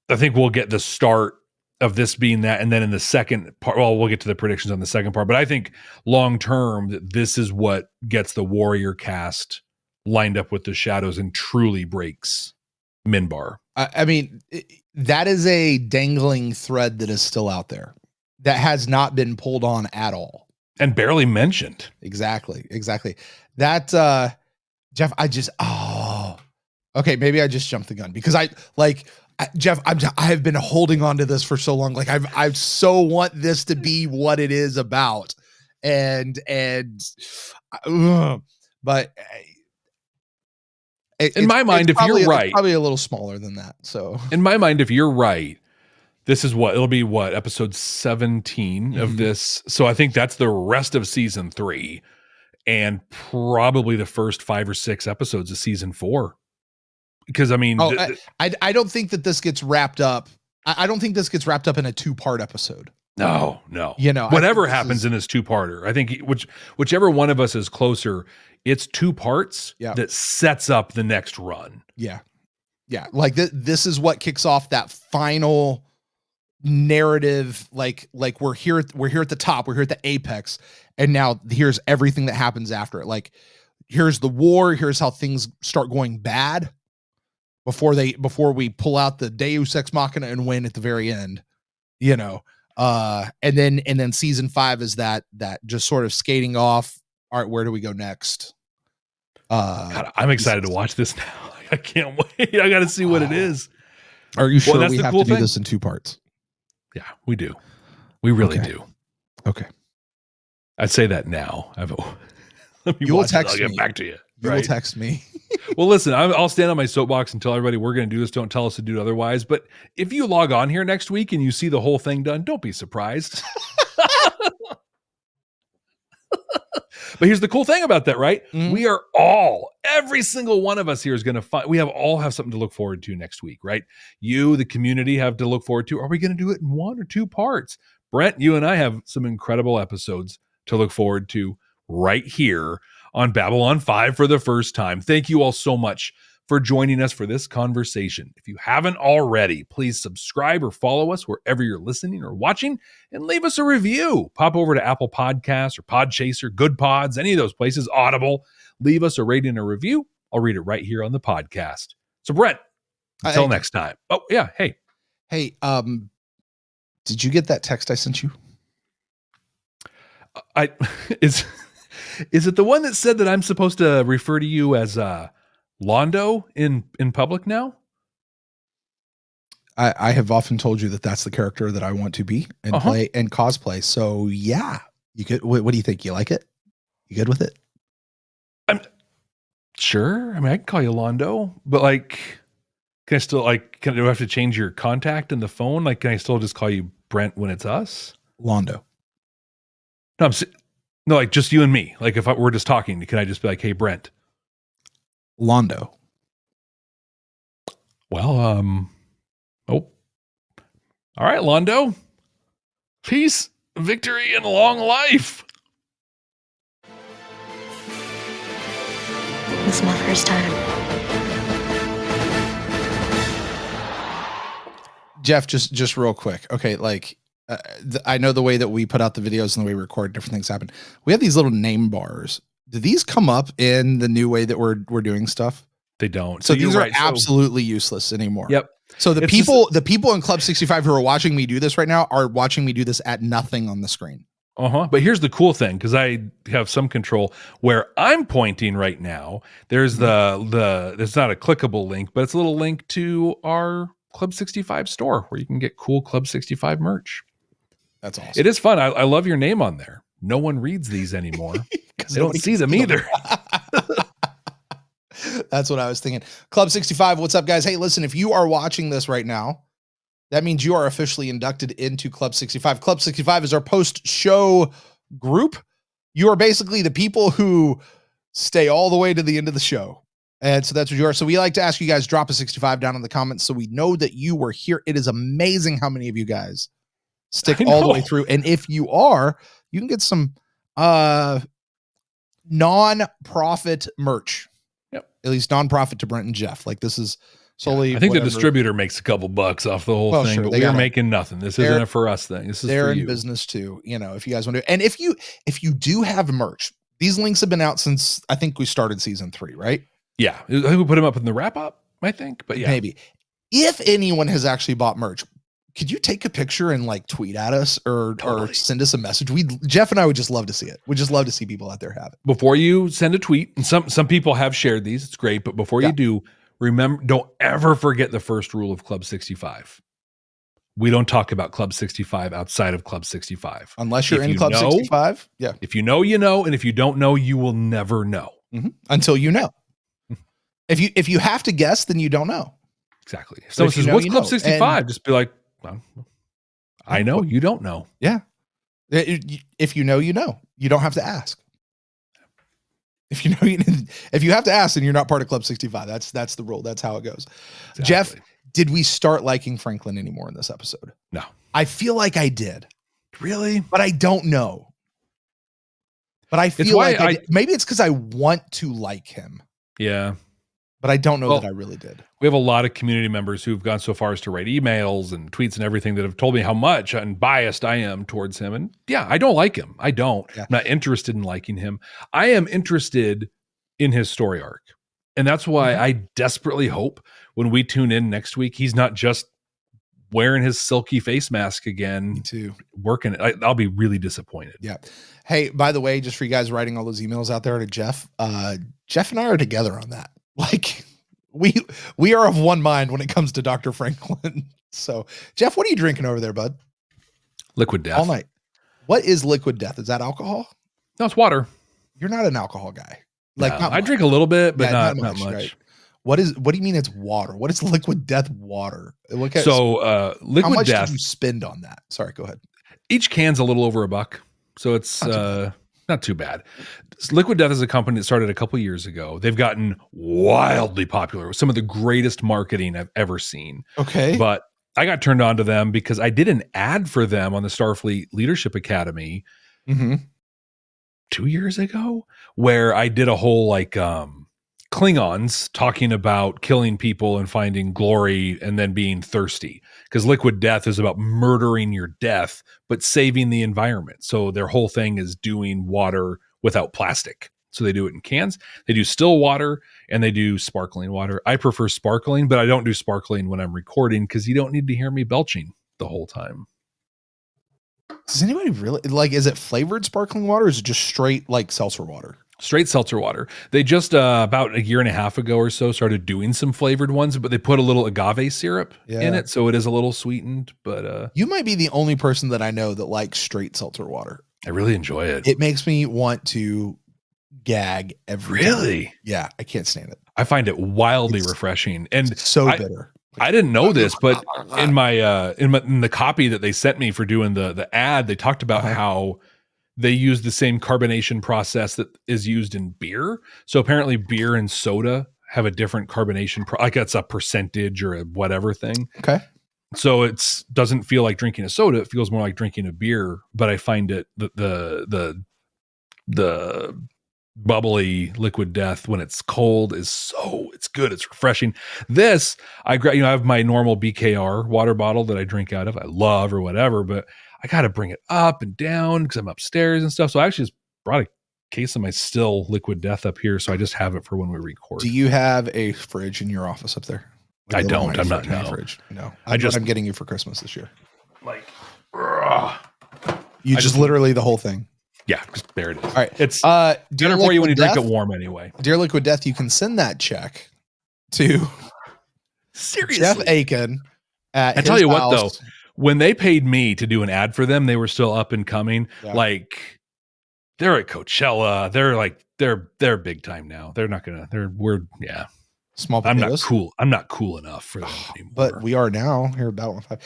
I think we'll get the start of this being that, and then in the second part, well, we'll get to the predictions on the second part, but I think long term that this is what gets the warrior cast lined up with the Shadows and truly breaks Minbar. I mean, that is a dangling thread that is still out there. that has not been pulled on at all and barely mentioned. Exactly. That Jeff, okay, maybe I just jumped the gun because Jeff, I have been holding on to this for so long. Like I so want this to be what it is about, but in my mind, if you're right, it's probably a little smaller than that. So in my mind, if you're right, this is it'll be episode 17 of this. So I think that's the rest of season 3 and probably the first 5 or 6 episodes of season 4. Because I mean, I don't think that this gets wrapped up. I don't think this gets wrapped up in a 2-part episode. No. Whatever happens in this 2-parter, I think whichever one of us is closer, it's 2 parts that sets up the next run. Yeah. Like this is what kicks off that final narrative. Like we're here at the top, we're here at the apex, and now here's everything that happens after it. Like here's the war, here's how things start going bad before we pull out the Deus Ex Machina and win at the very end, and then season 5 is that just sort of skating off. All right, where do we go next? God, I'm excited to watch this now. I can't wait. I got to see what it is. Are you sure we have to do this in 2 parts? Yeah, we do. We really do. Okay. I'd say that now. You will text me. I'll get back to you. You will text me. Well, listen, I'll stand on my soapbox and tell everybody we're going to do this. Don't tell us to do otherwise. But if you log on here next week and you see the whole thing done, don't be surprised. But here's the cool thing about that, right? Mm-hmm. We are every single one of us here is going to find, all have something to look forward to next week, right? You, the community, have to look forward to. Are we going to do it in 1 or 2 parts? Brent, you and I have some incredible episodes to look forward to right here on Babylon 5 for the first time. Thank you all so much for joining us for this conversation. If you haven't already, please subscribe or follow us wherever you're listening or watching and leave us a review. Pop over to Apple Podcasts or Podchaser, Good Pods, any of those places, Audible. Leave us a rating and a review. I'll read it right here on the podcast. So Brent, until next time. Oh yeah. Hey, did you get that text I sent you? Is it the one that said that I'm supposed to refer to you as Londo in public now? I have often told you that that's the character that I want to be and play and cosplay. So yeah, you could. What do you think? You like it? You good with it? I'm sure. I mean, I can call you Londo, but can I still do I have to change your contact in the phone? Like, can I still just call you Brent when it's us? Londo. No, just you and me. Like if we're just talking, can I just be like, hey, Brent? Londo. Well, all right, Londo. Peace, victory, and long life. This is my first time. Jeff, just real quick. Okay, I know the way that we put out the videos and the way we record, different things happen. We have these little name bars. Do these come up in the new way that we're doing stuff? They don't. So these are absolutely useless anymore. Yep. So the people in Club 65 who are watching me do this right now are watching me do this at nothing on the screen. But here's the cool thing, because I have some control where I'm pointing right now. There's there's not a clickable link, but it's a little link to our Club 65 store where you can get cool Club 65 merch. That's awesome. It is fun. I love your name on there. No one reads these anymore. They don't see them either. That's what I was thinking. Club 65, what's up, guys? Hey, listen, if you are watching this right now, that means you are officially inducted into Club 65. Club 65 is our post-show group. You are basically the people who stay all the way to the end of the show. And so that's what you are. So we like to ask you guys, drop a 65 down in the comments so we know that you were here. It is amazing how many of you guys stick all the way through. And if you are, you can get some non-profit merch. Yep. At least non-profit to Brent and Jeff. Like this is solely. I think the distributor makes a couple bucks off the whole thing, but we're making nothing. This isn't a for us thing. This is they're for in you. Business too. If you guys want to, and if you do have merch, these links have been out since I think we started season 3, right? Yeah, I think we put them up in the wrap up. I think, but yeah, maybe. If anyone has actually bought merch, could you take a picture and like tweet at us or Totally. send us a message? Jeff and I would just love to see it. We'd just love to see people out there have it. Before you send a tweet, and some people have shared these, it's great, but before you do, remember, don't ever forget the first rule of Club 65. We don't talk about Club 65 outside of Club 65. Unless you're in Club 65. Yeah. If you know, you know. And if you don't know, you will never know. Until you know. If you have to guess, then you don't know. Exactly. If someone says, what's Club 65? Just be like, well, I know, you don't know. Yeah. If you know, you know. You don't have to ask. If you know, if you have to ask, then you're not part of Club 65. That's the rule. That's how it goes. Exactly. Jeff, did we start liking Franklin anymore in this episode? No. I feel like I did. Really? But I don't know. But I feel like maybe it's because I want to like him. Yeah. But I don't know that I really did. We have a lot of community members who've gone so far as to write emails and tweets and everything that have told me how much and biased I am towards him. And yeah, I don't like him. I don't. Yeah. I'm not interested in liking him. I am interested in his story arc. And that's why I desperately hope when we tune in next week, he's not just wearing his silky face mask again. Me too. Working. I'll be really disappointed. Yeah. Hey, by the way, just for you guys writing all those emails out there to Jeff, Jeff and I are together on that. Like we are of one mind when it comes to Dr. Franklin. So Jeff, what are you drinking over there, bud? Liquid Death. All night. What is Liquid Death? Is that alcohol? No, it's water. You're not an alcohol guy. Like no, I drink a little bit, but not much. Right? What do you mean it's water? What is Liquid Death water? Liquid how much Death. Did you spend on that? Sorry, go ahead. Each can's a little over $1. So it's not too bad. Liquid Death is a company that started a couple years ago. They've gotten wildly popular with some of the greatest marketing I've ever seen. Okay. But I got turned on to them because I did an ad for them on the Starfleet Leadership Academy 2 years ago, where I did a whole Klingons talking about killing people and finding glory and then being thirsty, because Liquid Death is about murdering your death but saving the environment. So their whole thing is doing water without plastic. So they do it in cans. They do still water and they do sparkling water. I prefer sparkling, but I don't do sparkling when I'm recording because you don't need to hear me belching the whole time. Does anybody really is it flavored sparkling water or is it just straight seltzer water? Straight seltzer water. They just about a year and a half ago or so started doing some flavored ones, but they put a little agave syrup in it, so it is a little sweetened. But you might be the only person that I know that likes straight seltzer water. I really enjoy it. It makes me want to gag every time. Yeah, I can't stand it. I find it wildly refreshing and so bitter. I didn't know this, but in my in the copy that they sent me for doing the ad, they talked about how they use the same carbonation process that is used in beer. So apparently beer and soda have a different carbonation, like it's a percentage or a whatever thing. Okay. So it doesn't feel like drinking a soda. It feels more like drinking a beer, but I find it the bubbly Liquid Death when it's cold it's good. It's refreshing. This I have my normal BKR water bottle that I drink out of. I love or whatever, but I got to bring it up and down because I'm upstairs and stuff. So I actually just brought a case of my still Liquid Death up here. So I just have it for when we record. Do you have a fridge in your office up there? I don't. I'm not. No. Fridge. No. I'm getting you for Christmas this year. Literally the whole thing. Yeah, there it is. All right. It's dinner for you when you drink it warm anyway. Dear Liquid Death, you can send that check to seriously Jeff Akin at I tell you what though, when they paid me to do an ad for them, they were still up and coming. Yeah. Like they're at Coachella. They're big time now. They're not gonna. Small potatoes. I'm not cool enough for them anymore. But we are now here at Battle 5.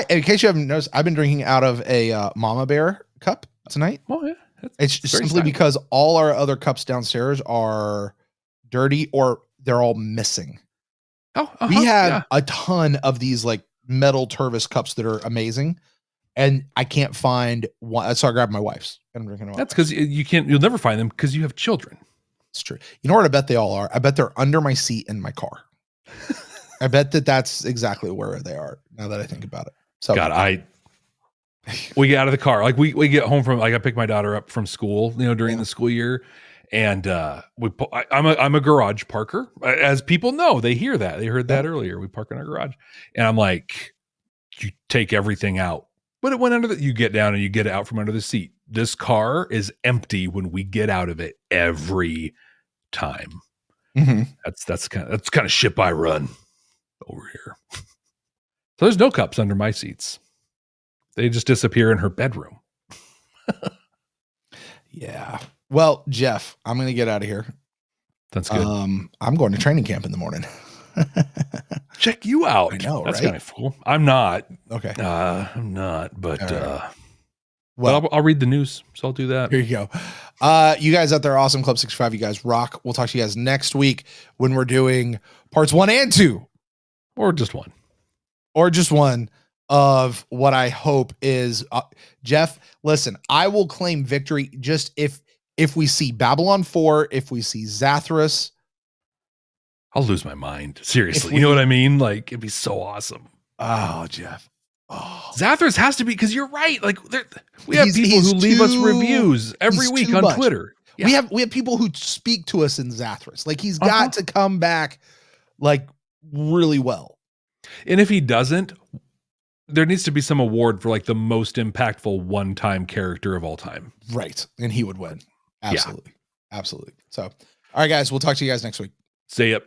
In case you haven't noticed, I've been drinking out of a Mama Bear cup tonight. Oh yeah. It's simply because all our other cups downstairs are dirty or they're all missing. We have a ton of these metal Tervis cups that are amazing, and I can't find one. So I grabbed my wife's and I'm drinking it. That's because you'll never find them because you have children. It's true. You know what I bet they all are? I bet they're under my seat in my car. I bet that's exactly where they are now that I think about it. So God, we get out of the car. We get home from, I pick my daughter up from school, during the school year. And I'm a garage parker. As people know, they hear that. They heard that earlier. We park in our garage. And I'm like, you take everything out. But it went under you get down and you get it out from under the seat. This car is empty when we get out of it every time. Mm-hmm. That's kind of ship I run over here. So there's no cups under my seats. They just disappear in her bedroom. Yeah. Well, Jeff, I'm going to get out of here. That's good. I'm going to training camp in the morning. Check you out. I know, that's right? kind of cool. I'm not. Okay. I'm not, but Right. well, I'll read the news, so I'll do that. Here you go. You guys out there, awesome Club 65. You guys rock. We'll talk to you guys next week when we're doing parts 1 and 2, Or just one. of what I hope is Jeff. Listen, I will claim victory just if we see Babylon 4, if we see Zathras. I'll lose my mind. Seriously. we- You know what I mean? Like, it'd be so awesome. Oh, Jeff. Oh. Zathras has to be, because you're right. Like, we have He's- people who he's leave us too- reviews every he's week too on much. Twitter. Yeah. We have people who speak to us in Zathras. Like, he's got to come back like really well. And if he doesn't, there needs to be some award for like the most impactful one-time character of all time. Right. And he would win. Absolutely. Absolutely. So, all right, guys, we'll talk to you guys next week. See ya.